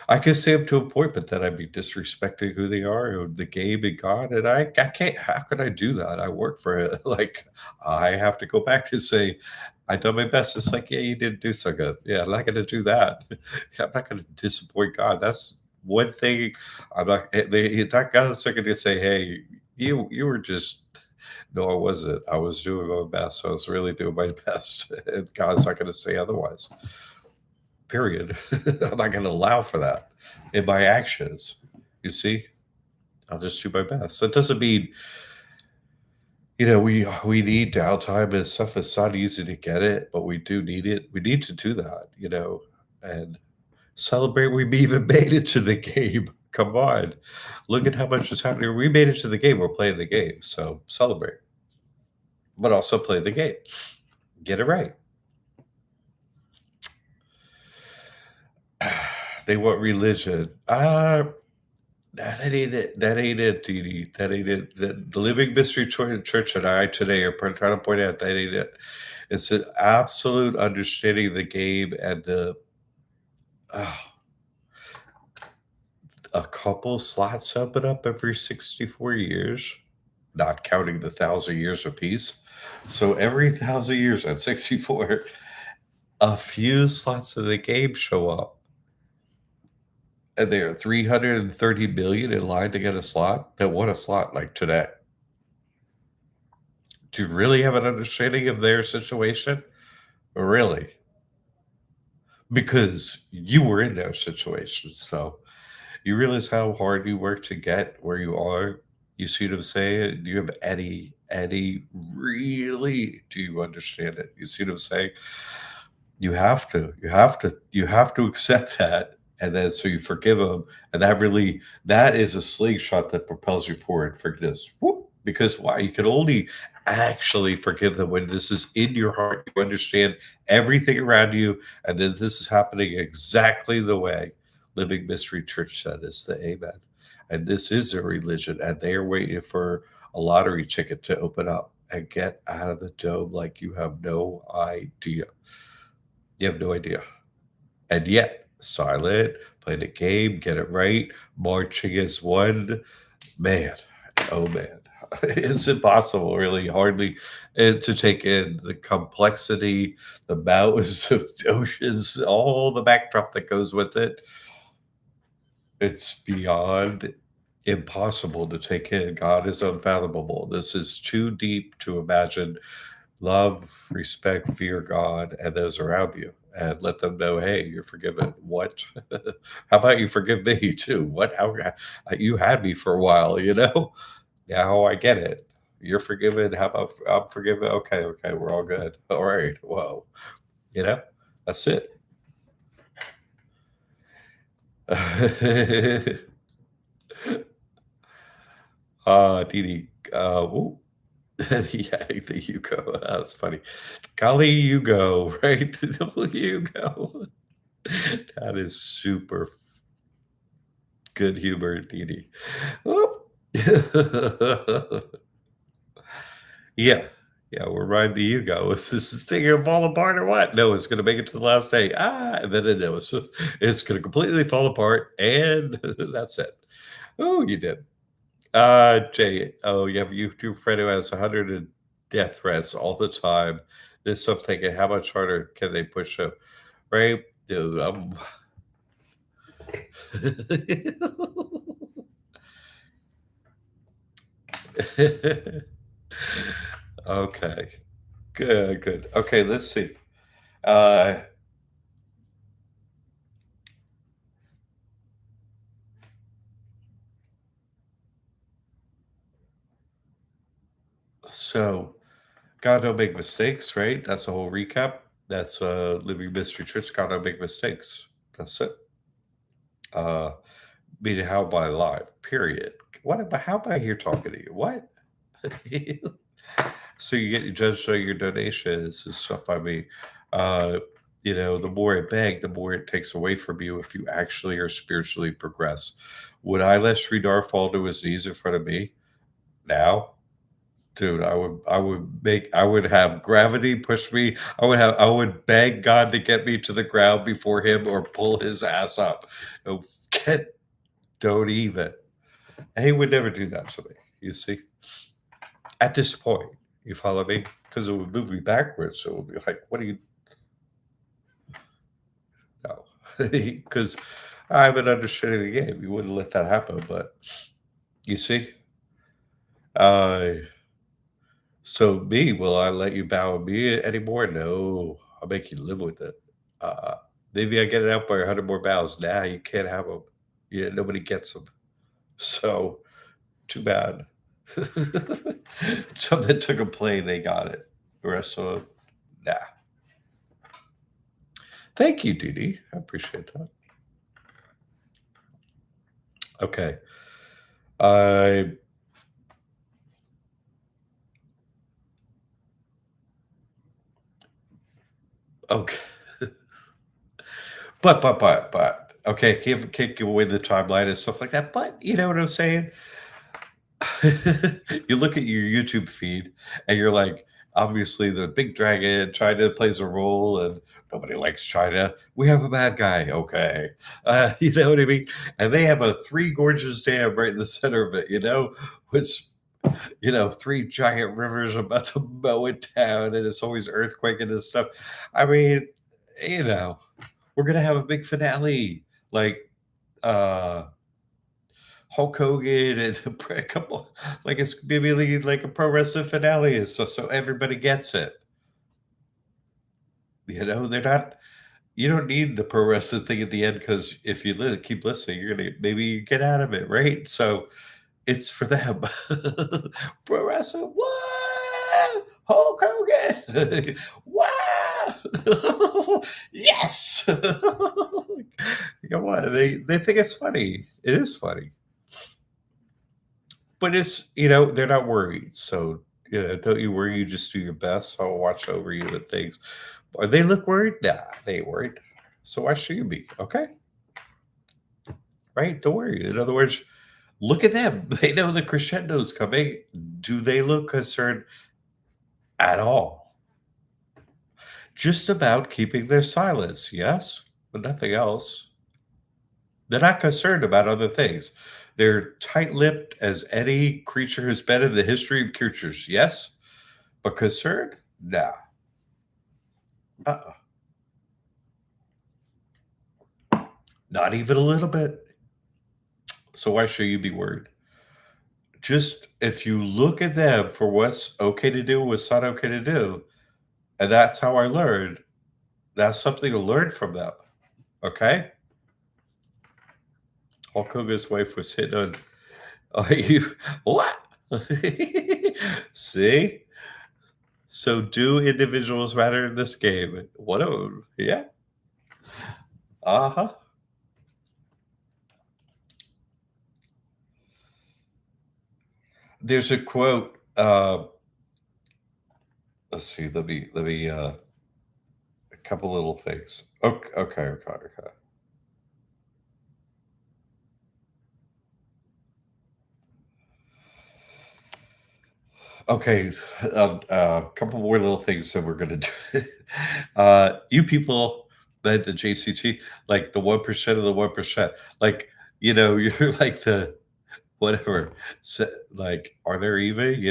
I can say up to a point, but then I'd be disrespecting who they are, or the game and God, and I can't. How could I do that? I work for it. Like I have to go back and say, I done my best. It's like, yeah, you didn't do so good. Yeah, I'm not going to do that. I'm not going to disappoint God. That's one thing. I'm not. That God's not going to say, hey, you were just no, I wasn't. I was doing my best. I was really doing my best. And God's not going to say otherwise. Period. I'm not going to allow for that in my actions. You see, I'll just do my best. So it doesn't mean, we need downtime and stuff. It's not easy to get it, but we do need it. We need to do that, and celebrate we even made it to the game. Come on. Look at how much is happening. We made it to the game. We're playing the game. So celebrate, but also play the game. Get it right. They want religion. That ain't it. That ain't it, Dee Dee. That ain't it. The Living Mystery Church and I today are trying to point out that ain't it. It's an absolute understanding of the game and uh, a couple slots open up every 64 years, not counting the 1,000 years of peace. So every 1,000 years at 64, a few slots of the game show up. And there are 330 million in line to get a slot that want a slot like today. Do you really have an understanding of their situation? Really? Because you were in their situation. So you realize how hard you work to get where you are. You see what I'm saying? Do you have any really do you understand it? You see what I'm saying? You have to accept that, and then so you forgive them, and that is a slingshot that propels you forward. Forgiveness, whoop, because why? You can only actually forgive them when this is in your heart. You understand everything around you, and then this is happening exactly the way Living Mystery Church said it's the amen. And this is a religion, and they are waiting for a lottery ticket to open up and get out of the dome like you have no idea. You have no idea. And yet, silent, play the game, get it right, marching as one. Man, oh man. It's impossible, really, hardly to take in the complexity, the mountains of oceans, all the backdrop that goes with it. It's beyond impossible to take in. God is unfathomable. This is too deep to imagine. Love, respect, fear God and those around you, and let them know, hey, you're forgiven. What? How about you forgive me too? What? How? You had me for a while, you know. Now I get it. You're forgiven. How about I'm forgiven? Okay, okay, we're all good. All right. Whoa. You know, that's it. Dee Dee, woo. Yeah, the Hugo. That's funny. Golly, you go, right? You go. That is super good humor, Dee Dee. Whoop. Yeah. Yeah, we're riding the Hugo. Is this thing gonna fall apart or what? No, it's gonna make it to the last day. And then it knows. It's gonna completely fall apart, and that's it. Oh, you did. Jay, oh, you have a YouTube friend who has 100 death threats all the time. This I'm thinking, how much harder can they push him? Right? Dude, Okay. Good, good. Okay, let's see. Uh, so God don't make mistakes, right? That's the whole recap. That's Living Mystery Church. God don't make mistakes. That's it. Uh, meaning how am I alive? Period. What about how am I here talking to you? What? So you get judged on your donations and stuff. I mean, uh, the more I beg, the more it takes away from you if you actually are spiritually progress. Would I let Sridhar fall to his knees in front of me now? Dude, I would have gravity push me. I would beg God to get me to the ground before him or pull his ass up. Oh, Get don't even. And he would never do that to me. You see? At this point, you follow me? Because it would move me backwards. So it would be like, what do you know? Because I have an understanding of the game. You wouldn't let that happen, but you see? Uh So me, will I let you bow me anymore? No, I'll make you live with it. Uh, Maybe I get it out by 100 more bows. Nah, you can't have them. Yeah, nobody gets them. So too bad. Some that took a plane, they got it. The rest of them, nah. Thank you, Dee Dee. I appreciate that. Okay. I okay. Okay, can't give away the timeline and stuff like that. But you know what I'm saying? You look at your YouTube feed and you're like, obviously the big dragon, China plays a role and nobody likes China. We have a bad guy, okay. You know what I mean? And they have a three gorgeous dam right in the center of it, which three giant rivers about to mow it down and it's always earthquaking and stuff. I mean, you know, we're gonna have a big finale. Like Hulk Hogan and come on, like it's maybe like a pro wrestling finale is so everybody gets it. They're not. You don't need the pro wrestling thing at the end because if you keep listening, you're gonna maybe you get out of it, right? So it's for them. Pro wrestling, what? Hulk Hogan, wow, yes. Come on, they think it's funny. It is funny. But they're not worried, so, don't you worry, you just do your best, I'll watch over you and things. Or they look worried? Nah, they ain't worried. So why should you be? Okay? Right? Don't worry. In other words, look at them. They know the crescendo's coming. Do they look concerned at all? Just about keeping their silence, yes, but nothing else. They're not concerned about other things. They're tight-lipped as any creature has been in the history of creatures, yes, but concerned? Nah. Uh-uh. Not even a little bit. So why should you be worried? Just if you look at them for what's okay to do, what's not okay to do, and that's how I learned, that's something to learn from them. Okay? Hulk Hogan's wife was hitting on, are you, what? See? So do individuals matter in this game? What a, yeah. Uh huh. There's a quote. Let's see. Let me, a couple little things. Okay. Okay. Okay. Okay. Okay, couple more little things that we're gonna do. You people the JCT, like the 1% of the 1%, like, you're like the whatever. So, like, are there even?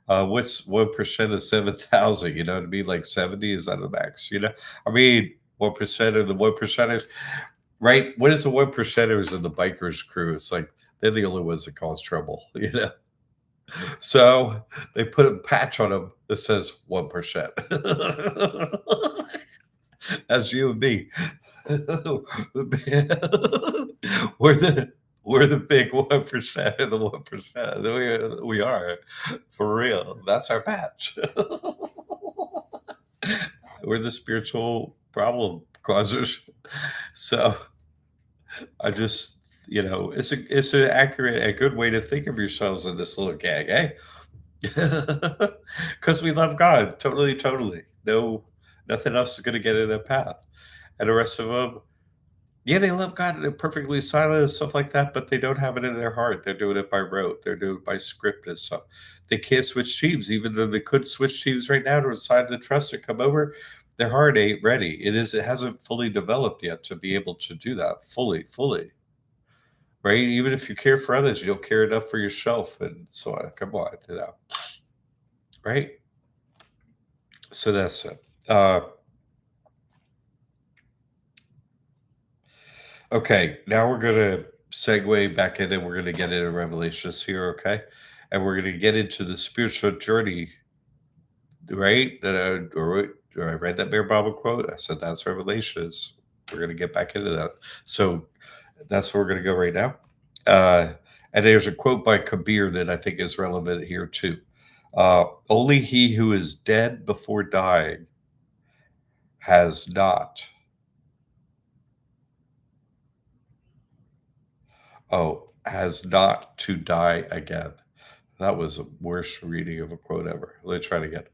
What's 1% of 7,000? You know what I mean? Like 70 is that the max? I mean, 1% of the 1%ers, right? What is the 1%ers of the bikers crew? It's like they're the only ones that cause trouble. So they put a patch on them that says 1%. That's you and me. we're the we're the big 1% of the 1%. We are for real. That's our patch. We're the spiritual problem causers. So I just it's an accurate, a good way to think of yourselves in this little gag, eh? Because we love God, totally, totally. No, nothing else is going to get in their path. And the rest of them, yeah, they love God and they're perfectly silent and stuff like that, but they don't have it in their heart. They're doing it by rote. They're doing it by script and stuff. They can't switch teams, even though they could switch teams right now to decide to trust and come over. Their heart ain't ready. It hasn't fully developed yet to be able to do that fully. Right? Even if you care for others, you don't care enough for yourself. And so come on, right? So that's it. Okay, now we're gonna segue back in and we're gonna get into Revelations here, okay? And we're gonna get into the spiritual journey, right? Or I read that Bear Bible quote. I said that's Revelations. We're gonna get back into that. So that's where we're gonna go right now. Uh, and there's a quote by Kabir that I think is relevant here too. Only he who is dead before dying has not Oh, has not to die again. That was the worst reading of a quote ever. Let me try it again.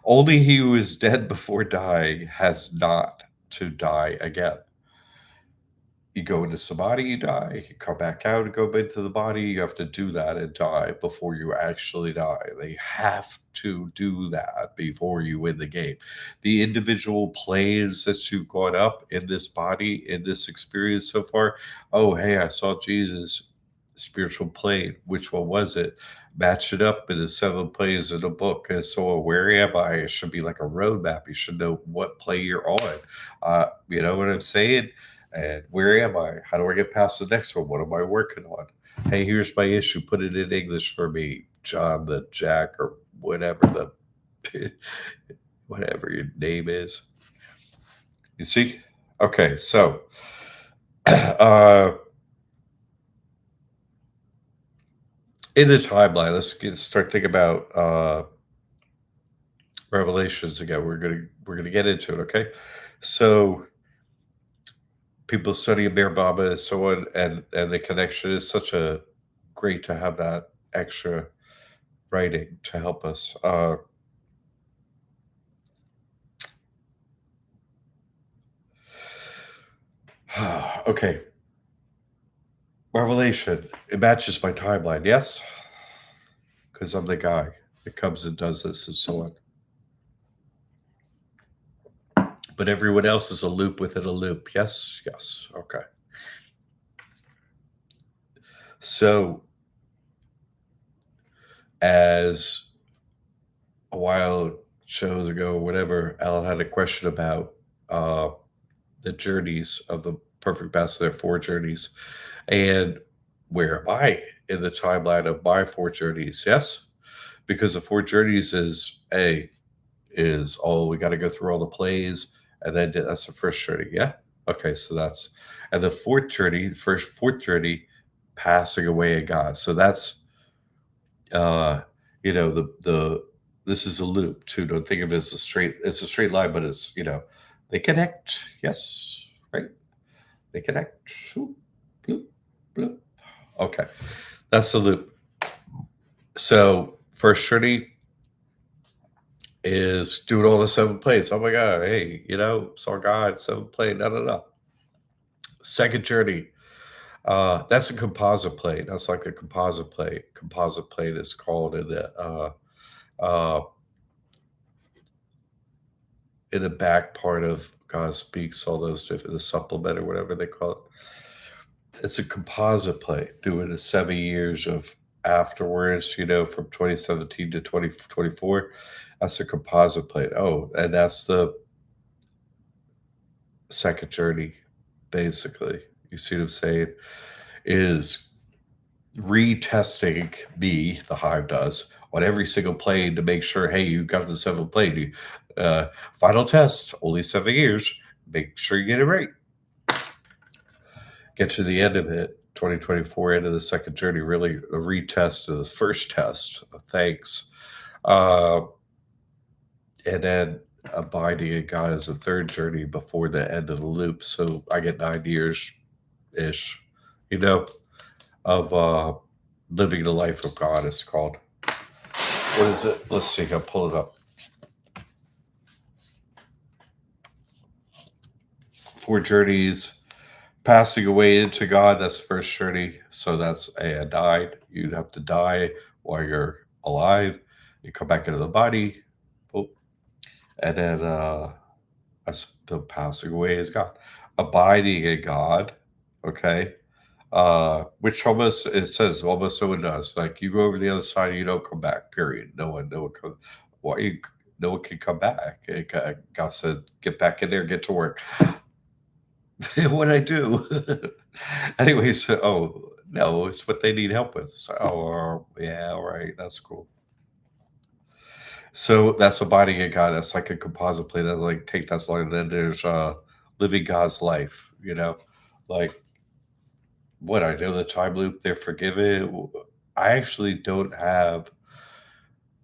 Only he who is dead before dying has not to die again. You go into samadhi, you die. You come back out and go into the body. You have to do that and die before you actually die. They have to do that before you win the game. The individual plays that you've gone up in this body, in this experience so far. Oh, hey, I saw Jesus. Spiritual plane. Which one was it? Match it up in the 7 plays in the book. And so, where am I? It should be like a roadmap. You should know what play you're on. You know what I'm saying? And where am I? How do I get past the next one? What am I working on? Hey, here's my issue. Put it in English for me, John the Jack, or whatever the whatever your name is. You see? Okay, so uh in the timeline, start thinking about Revelations again. We're gonna get into it, okay? So people study Bear Baba and so on, and the connection is such a great to have that extra writing to help us. Okay, Revelation. It matches my timeline, yes, because I'm the guy that comes and does this and so on. But everyone else is a loop within a loop. Yes, yes. Okay. So, as a while shows ago, whatever, Alan had a question about uh, the journeys of the perfect path. There are 4 journeys, and where am I in the timeline of my 4 journeys? Yes, because the 4 journeys is oh, we got to go through all the plays, and then that's the first journey. Yeah, okay, so that's and the fourth journey, the first fourth journey, passing away of God. So that's uh, the this is a loop too. Don't think of it as a straight. It's a straight line, but it's they connect. Yes, right. They connect. Shoop, bloop, bloop. Okay, that's the loop. So first journey is doing all the 7 plays. Oh my god, hey, saw God, 7 play, no, no, no. Second journey, that's a composite plate. That's like the composite plate. Composite plate is called uh, in the back part of God Speaks, all those different, the supplement or whatever they call it. It's a composite plate, doing the 7 years of afterwards, from 2017 to 2024. That's a composite plate. Oh, and that's the second journey, basically. You see what I'm saying? Is retesting me, the hive does, on every single plane to make sure, hey, you got the 7 plane. Final test, only 7 years. Make sure you get it right. Get to the end of it, 2024, end of the second journey, really a retest of the first test. Thanks. Uh, and then abiding in God is the third journey before the end of the loop. So I get 9 years ish, you know, of living the life of God, it's called. What is it? Let's see. I'll pull it up. 4 journeys. Passing away into God, that's the first journey. So that's I died. You'd have to die while you're alive. You come back into the body. Oh, and then that's the passing away is God. Abiding in God. Okay. Which almost it says almost no one does. Like you go over the other side and you don't come back. Period. No one comes. Why you? No one can come back. God said, "Get back in there, get to work." What I do? Anyways, oh no, it's what they need help with. So, oh, yeah, all right, that's cool. So that's abiding in God. That's like a composite play that like take that's long. And then there's living God's life. Like what I know the time loop. They're forgiven. I actually don't have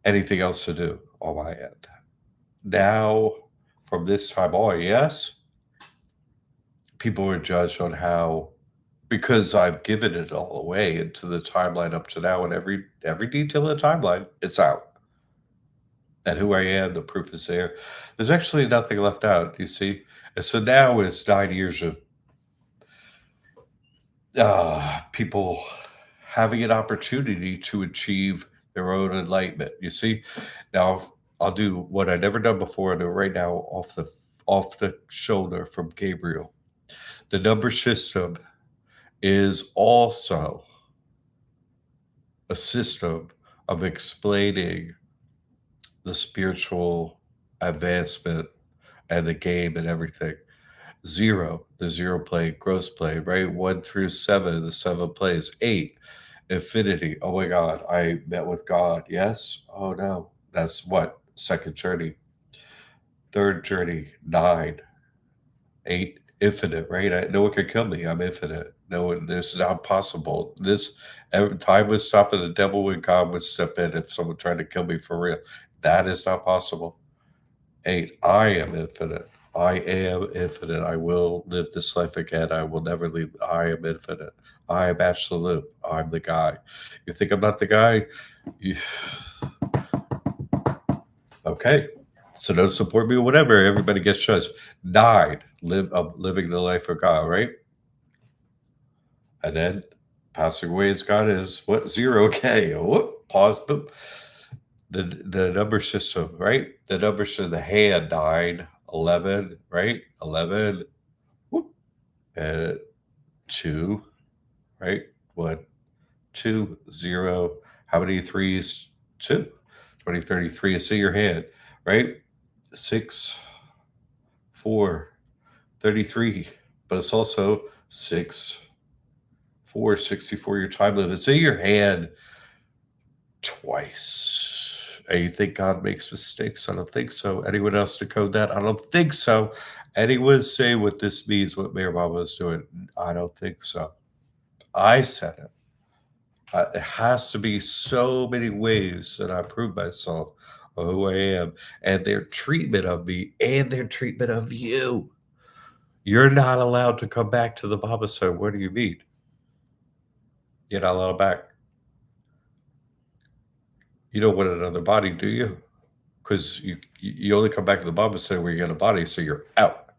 anything else to do on my end now. From this time on, yes, people are judged on how because I've given it all away into the timeline up to now, and every detail of the timeline, it's out. And who I am, the proof is there. There's actually nothing left out, you see? And so now it's 9 years of people having an opportunity to achieve their own enlightenment. You see, now I'll do what I've never done before. I do right now off the shoulder from Gabriel. The number system is also a system of explaining the spiritual advancement and the game and everything. Zero, the zero play, gross play, right? 1 through 7, the 7 plays. 8, infinity. Oh my God, I met with God. Yes. Oh no, that's what? Second journey. Third journey, 9. 8, infinite, right? No one can kill me. I'm infinite. No one, this is not possible. Time would stop and the devil would, God would step in if someone tried to kill me for real. That is not possible. 8, I am infinite. I am infinite. I will live this life again. I will never leave. I am infinite. I am absolute. I'm the guy. You think I'm not the guy? You, okay. So don't support me or whatever. Everybody gets choice. 9, living the life of God, right? And then passing away as God is. What? 0. Okay. Whoop. Pause. Boom. The number system, right? The number system, the hand, 9, 11, right? 11, whoop, and 2, right? 1, 2, 0. How many threes? 2. 20, 33. See your hand, right? 6, 4, 33. But it's also 6, 4, 64. Your time limit. See your hand twice. And you think God makes mistakes? I don't think so. Anyone else decode that? I don't think so. Anyone say what this means, what Mayor Mama is doing? I don't think so. I said it. It has to be so many ways that I prove myself of who I am and their treatment of me and their treatment of you. You're not allowed to come back to the Baba side. What do you mean? You're not allowed back. You don't want another body, do you? Because you only come back to the Baba Center where you get a body, so you're out.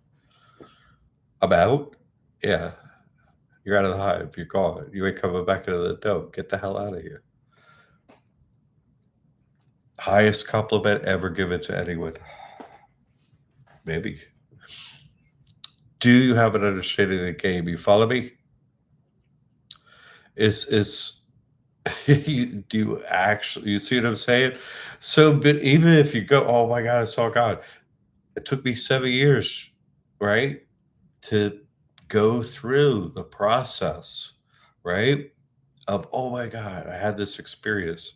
I'm out? Yeah. You're out of the hive. You're gone. You ain't coming back into the dome. Get the hell out of here. Highest compliment ever given to anyone. Maybe. Do you have an understanding of the game? You follow me? Is do you actually, you see what I'm saying? So, but even if you go, oh my God, I saw God. It took me 7 years, right? To go through the process, right? Of, oh my God, I had this experience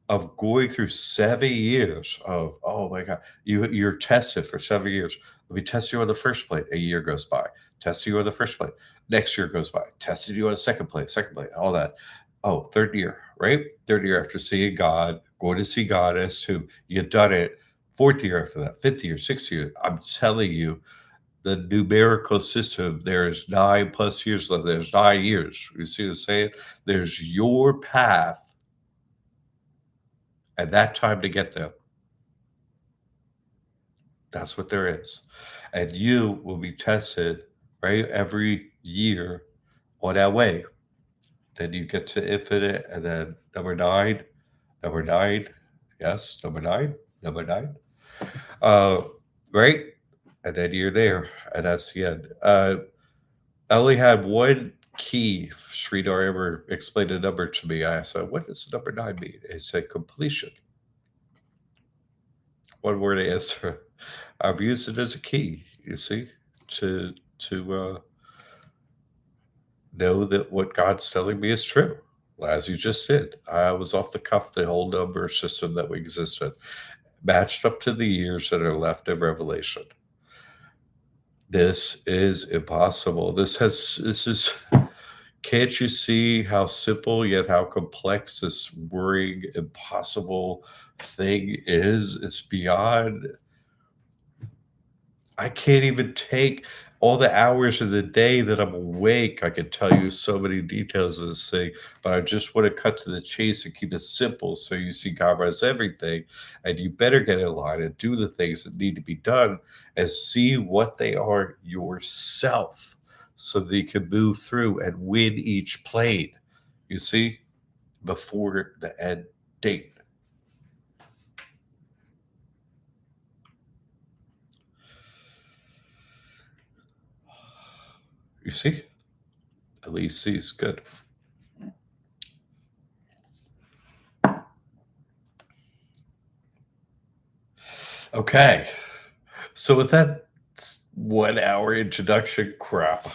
of going through 7 years of, oh my God, you're tested for 7 years. Let me test you on the first plate. A year goes by. Test you on the first plate. Next year goes by. Tested you on the second plate, all that. Oh, third year, right? Third year after seeing God, going to see God as to you've done it. Fourth year after that, fifth year, sixth year. I'm telling you, the numerical system, there's 9+ years left. There's 9 years. You see what I'm saying? There's your path and that time to get there. That's what there is. And you will be tested, right, every year on that way. Then you get to infinite, and then number 9, yes, number 9, uh, right? And then you're there, and that's the end. I only had one key Sridhar ever explained a number to me. I said, what does number 9 mean? It said completion. One word answer. I've used it as a key, you see, to know that what God's telling me is true, as you just did. I was off the cuff the whole number system that we existed, matched up to the years that are left of Revelation. This is impossible. This is can't you see how simple yet how complex this worrying, impossible thing is? It's beyond. I can't even take all the hours of the day that I'm awake. I could tell you so many details of this thing, but I just want to cut to the chase and keep it simple so you see God runs everything. And you better get in line and do the things that need to be done and see what they are yourself so that you can move through and win each plane. You see, before the end date. You see? At least see is good. Okay. So with that 1 hour introduction crap,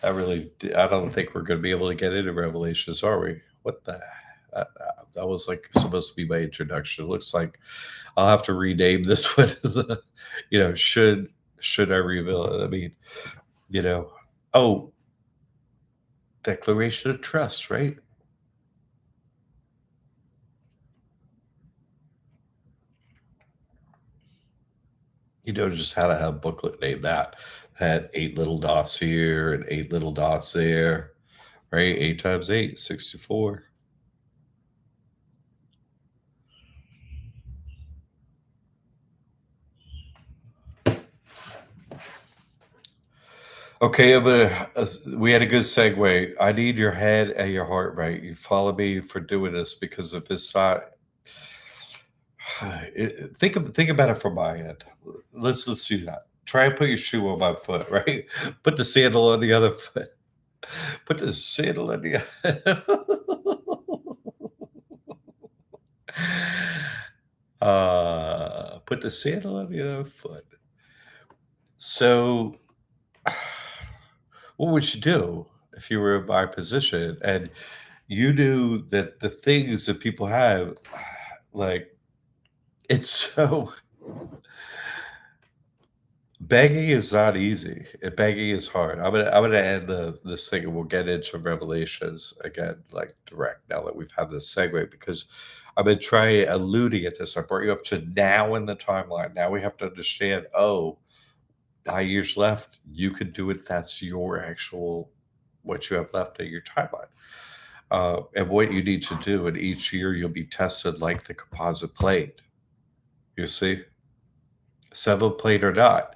I don't think we're going to be able to get into Revelations, are we? What the? That was like supposed to be my introduction. It looks like I'll have to rename this one. Should I reveal it? I mean, you know, oh, declaration of trust, right? You know just how to have a booklet named that. Had 8 little dots here and 8 little dots there, right? 8 times 8, 64. Okay, we had a good segue. I need your head and your heart right. You follow me for doing this because if it's not, think about it from my end. Let's do that. Try and put your shoe on my foot, right? Put the sandal on the other foot. Put the sandal on the put the sandal on the other foot. So, what would you do if you were in my position and you knew that the things that people have, like, it's so begging is not easy. Begging is hard. I'm gonna end this thing and we'll get into Revelations again, like direct now that we've had this segue because I've been trying alluding at this. I brought you up to now in the timeline. Now we have to understand, oh, 9 years left. You could do it. That's your actual what you have left in your timeline. And what you need to do. And each year you'll be tested like the composite plate. You see, 7 plate or not,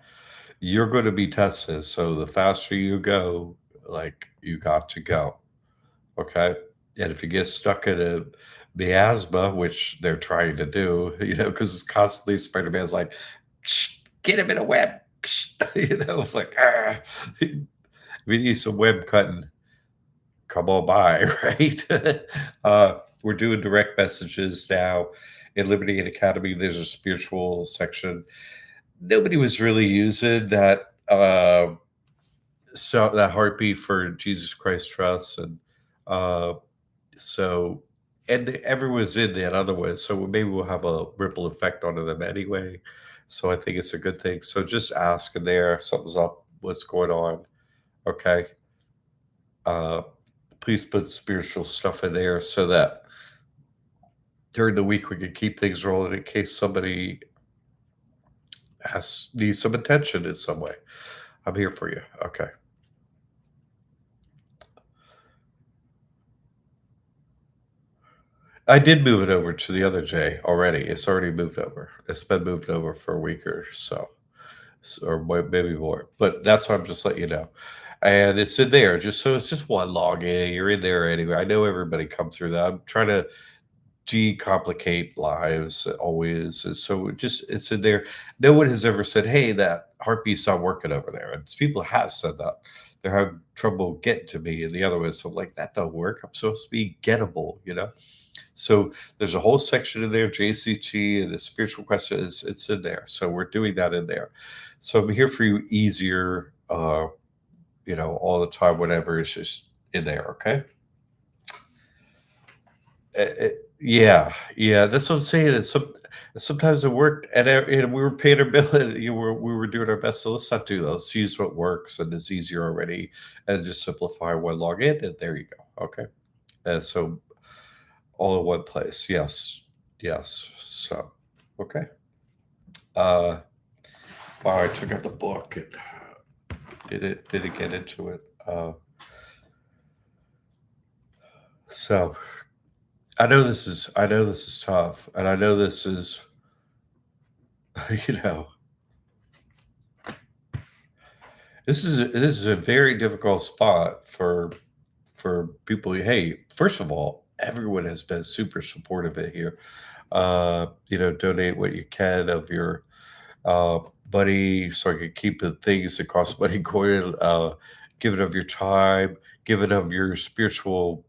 you're going to be tested. So the faster you go, like you got to go. Okay. And if you get stuck in a miasma, which they're trying to do, because it's constantly Spider Man's like, "Shh, get him in a web." It's like, ah. We need some web cutting. Come on by, right? We're doing direct messages now. In Liberty and Academy, there's a spiritual section. Nobody was really using that so that heartbeat for Jesus Christ Trust, and uh, so everyone's in that otherwise. So maybe we'll have a ripple effect onto them anyway. So I think it's a good thing. So just ask in there, something's up, what's going on? Okay. Uh, please put spiritual stuff in there so that during the week we can keep things rolling in case somebody needs some attention in some way. I'm here for you. Okay. I did move it over to the other J already. It's already moved over. It's been moved over for a week or so, or maybe more. But that's what I'm just letting you know. And it's in there, just so it's just one login. You're in there anyway. I know everybody come through that. I'm trying to decomplicate lives always. And so it's in there. No one has ever said, "Hey, that heartbeat's not working over there." And people have said that they're having trouble getting to me, and the other way. So I'm like, that don't work. I'm supposed to be gettable. So there's a whole section in there, JCT and the spiritual question is it's in there. So we're doing that in there. So I'm here for you easier, all the time, whatever. It's just in there. Okay. Yeah, yeah, that's what I'm saying. Sometimes it worked, and we were paying our bill, and we were doing our best. So let's not do those. Let's use what works, and it's easier already, and just simplify one login, and there you go. Okay, and so all in one place. Yes, yes. So okay. Uh, wow, I took out the book. And Didn't get into it. So I know this is tough, and I know this is you know this is a very difficult spot for people. Hey, first of all, everyone has been super supportive of it here. Donate what you can of your uh, money so I can keep the things that cost money going. Give it of your time, give it of your spiritual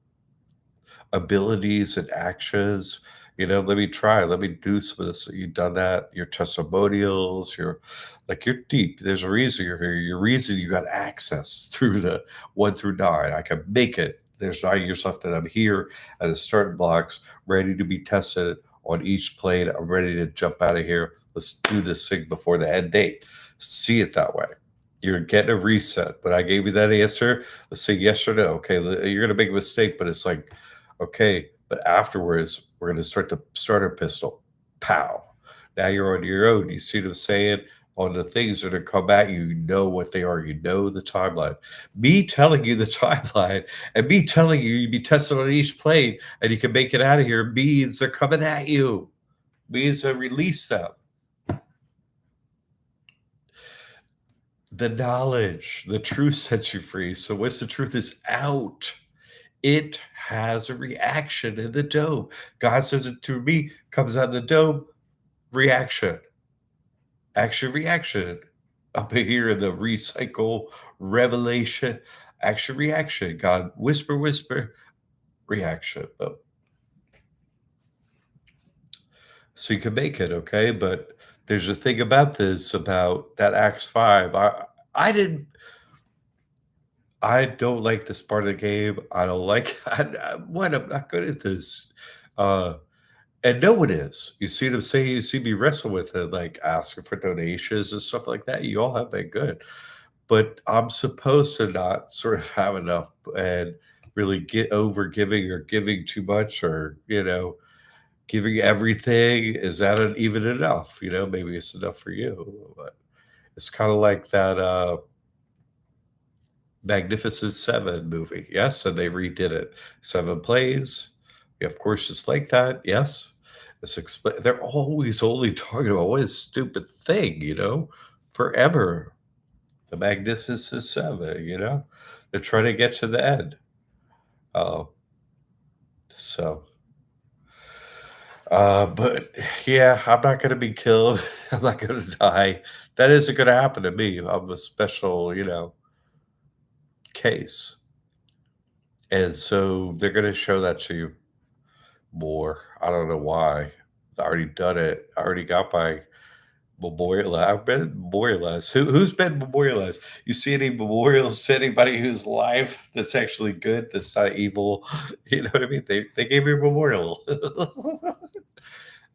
abilities and actions. Let me try, let me do some of this. You've done that, your testimonials, you're deep. There's a reason you're here. Your reason you got access through the 1 through 9. I can make it. There's 9 years left, and I'm here at the starting blocks, ready to be tested on each plane. I'm ready to jump out of here. Let's do this thing before the end date. See it that way. You're getting a reset. But I gave you that answer. Let's say yes or no. Okay, you're gonna make a mistake, but it's like, okay, but afterwards, we're going to start the starter pistol. Pow. Now you're on your own. You see what I'm saying? On the things that are come at you, you know what they are. You know the timeline. Me telling you the timeline and me telling you you'd be tested on each plane and you can make it out of here means they're coming at you. Means to release them. The knowledge, the truth sets you free. So once the truth is out, it has a reaction in the dome. God says it to me, comes out of the dome, reaction, action, reaction. Up here in the recycle, revelation, action, reaction. God, whisper, whisper, reaction. Oh, so you can make it, okay? But there's a thing about this, about that Acts 5. I didn't I don't like this part of the game. I don't like what I'm not good at this. Uh And no one is. You see what I'm saying? You see me wrestle with it, like asking for donations and stuff like that. You all have been good. But I'm supposed to not sort of have enough and really get over giving or giving too much or, giving everything. Is that even enough? Maybe it's enough for you. But it's kind of like that Magnificent Seven movie. Yes. And they redid it. Seven plays. Yeah, of course, it's like that. Yes. They're always only talking about one stupid thing, forever. The Magnificent Seven, they're trying to get to the end. Uh, so, but yeah, I'm not going to be killed. I'm not going to die. That isn't going to happen to me. I'm a special, case. And so they're going to show that to you more. I don't know why. I already done it. I already got my I've been memorialized. Who's been memorialized? You see any memorials to anybody who's alive that's actually good, that's not evil? You know what I mean? They gave me a memorial.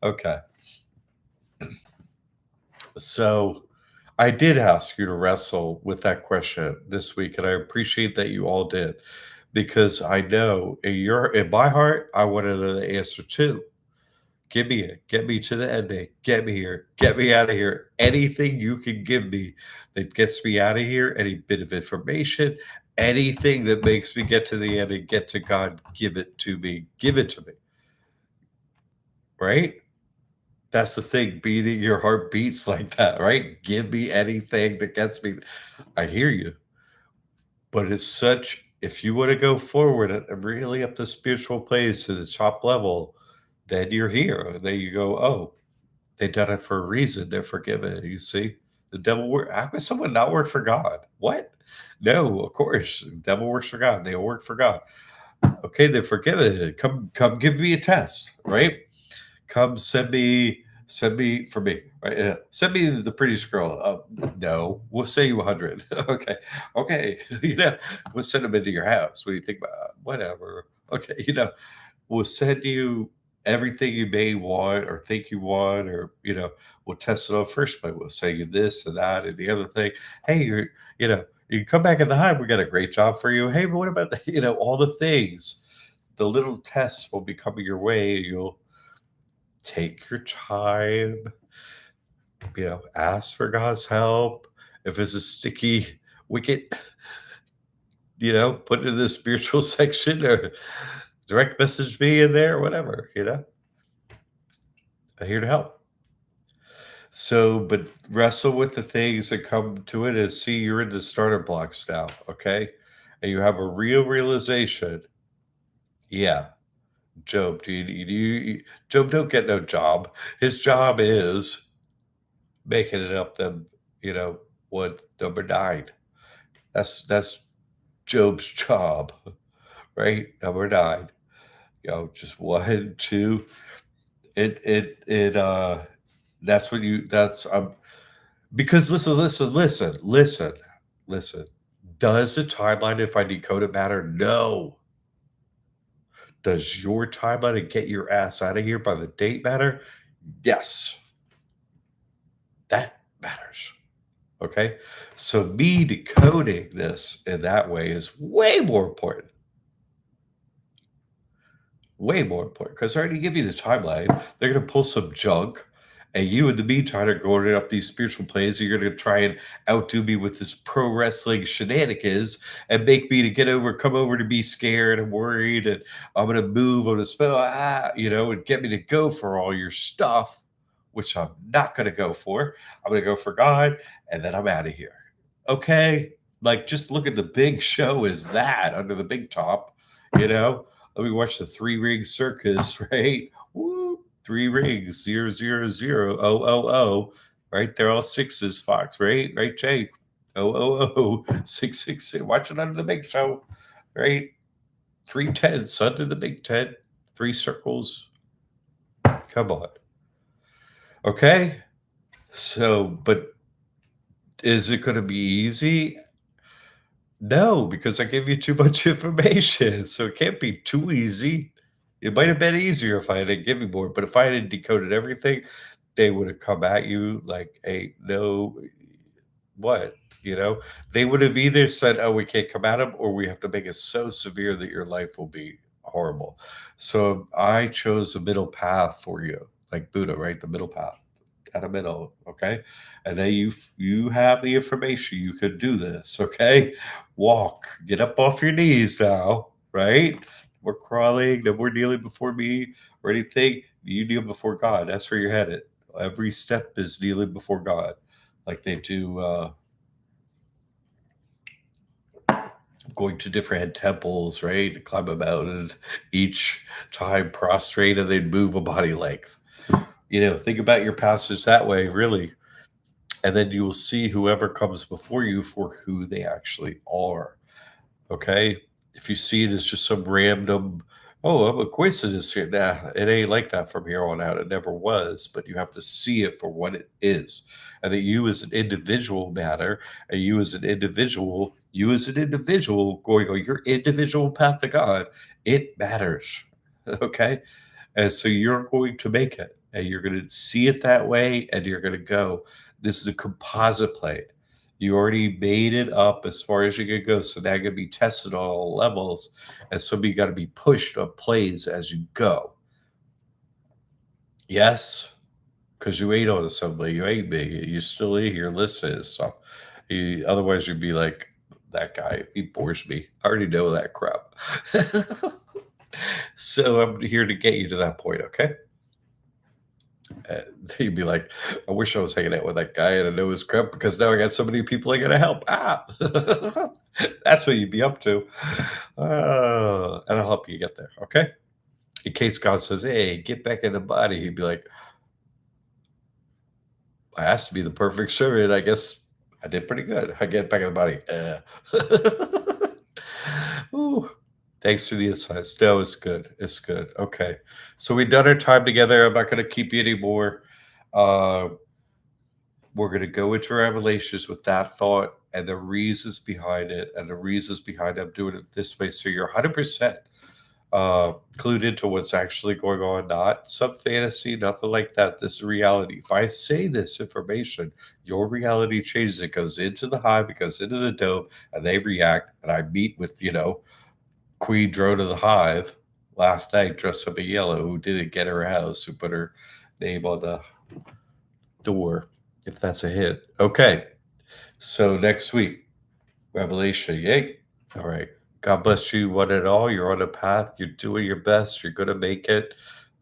Okay. So I did ask you to wrestle with that question this week, and I appreciate that you all did because I know in my heart, I wanted an answer too. Give me it. Get me to the ending. Get me here. Get me out of here. Anything you can give me that gets me out of here, any bit of information, anything that makes me get to the end and get to God, give it to me. Give it to me. Right? That's the thing. Beating your heart beats like that, right? Give me anything that gets me. I hear you. But it's such, if you want to go forward and really up the spiritual place to the top level, then you're here. Then you go, oh, they done it for a reason. They're forgiven. You see, the devil work. How could someone not work for God? What? No, of course, the devil works for God. They all work for God. Okay, they're forgiven. Come, give me a test, right? Come, send me for me, right? Send me the prettiest girl. No, we'll say you 100. Okay, okay. We'll send them into your house. What do you think about? Whatever. Okay, we'll send you everything you may want or think you want, or we'll test it on first, but we'll say you this and that and the other thing. Hey, you can come back in the hive. We got a great job for you. Hey, but what about all the things? The little tests will be coming your way. You'll take your time. Ask for God's help. If it's a sticky We can, put it in the spiritual section or direct message me in there, whatever. I'm here to help. So, but wrestle with the things that come to it and see you're in the starter blocks now, okay? And you have a real realization. Yeah, Job, Job don't get no job. His job is making it up them, you know, what number nine. That's Job's job, right? Number nine. Just one, two. It that's what you that's because listen. Does the timeline, if I decode it, matter? No. Does your timeline to get your ass out of here by the date matter? Yes, that matters. Okay. So me decoding this in that way is way more important. Way more important because I already give you the timeline. They're going to pull some junk, and you, in the meantime, are going up these spiritual plays. You're going to try and outdo me with this pro wrestling shenanigans and make me to come over to be scared and worried, and I'm going to move on a spell, and get me to go for all your stuff, which I'm not going to go for. I'm going to go for God, and then I'm out of here. Okay, like just look at the big show as that under the big top, you know let me watch the three ring circus, right? Woo, three rings, 000 000. Right? They're all sixes, Fox, right? Right, Jay? 000 666. Watch it under the big show, right? Three tens under the big tent, three circles. Come on. Okay. So, but is it going to be easy? No, because I gave you too much information, so it can't be too easy. It might have been easier if I had given more, but if I had decoded everything, they would have come at you like, "Hey, no, what?" You know? They would have either said, "Oh, we can't come at him," or "We have to make it so severe that your life will be horrible." So I chose a middle path for you, like Buddha, right? The middle path at a middle, okay? And then you have the information. You could do this, okay? Walk, get up off your knees now, right? We're crawling, no more kneeling before me or anything. You kneel before God. That's where you're headed. Every step is kneeling before God, like they do. Going to different temples, right? To climb a mountain, each time prostrate, and then move a body length. Think about your passage that way, really. And then you will see whoever comes before you for who they actually are. Okay. If you see it as just some random, oh, I'm a coincidence here. Nah, it ain't like that from here on out. It never was, but you have to see it for what it is. And that you as an individual matter, and you as an individual going on your individual path to God, it matters. Okay. And so you're going to make it, and you're going to see it that way, and you're going to go. This is a composite plate. You already made it up as far as you can go. So now you're going to be tested on all levels. And so you got to be pushed on plays as you go. Yes, because you ain't on somebody. You ain't me. You still in here listening to stuff. Otherwise, you'd be like, that guy, he bores me. I already know that crap. So I'm here to get you to that point, okay? Uh, You'd be like, I wish I was hanging out with that guy and I know his crap because now I got so many people I gotta help. That's what you'd be up to. And I'll help you get there, okay? In case God says, hey, get back in the body, he'd be like, I asked to be the perfect servant. I guess I did pretty good. I get back in the body. Ooh, thanks for the insights. No, it's good. It's good. Okay. So we've done our time together. I'm not going to keep you anymore. Uh, we're going to go into revelations with that thought and the reasons behind it and the reasons behind I'm doing it this way. So you're 100% clued into what's actually going on, not some fantasy, nothing like that. This is reality. If I say this information, your reality changes. It goes into the hive, it goes into the dome, and they react. And I meet with, Queen Drone of the Hive last night, dressed up in yellow, who didn't get her house, who put her name on the door, if that's a hit. Okay. So next week, Revelation 8. All right. God bless you, one and all. You're on a path. You're doing your best. You're going to make it.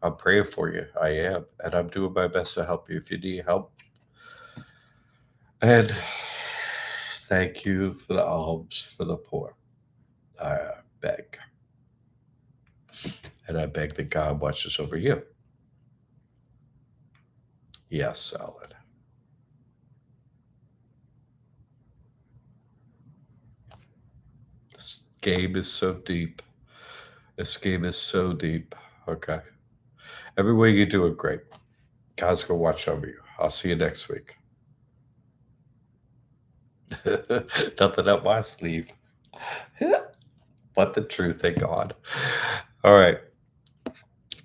I'm praying for you. I am. And I'm doing my best to help you if you need help. And thank you for the alms for the poor. I beg. And I beg that God watches over you. Yes, Salad. This game is so deep. This game is so deep. Okay. Every way you do it, great. God's going to watch over you. I'll see you next week. Nothing up my sleeve. But the truth, thank God. All right.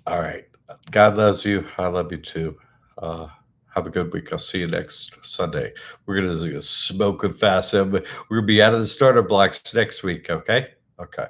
All right. God loves you. I love you too. Have a good week. I'll see you next Sunday. We're going to smoke and fast. We're going to be out of the starter blocks next week. Okay. Okay.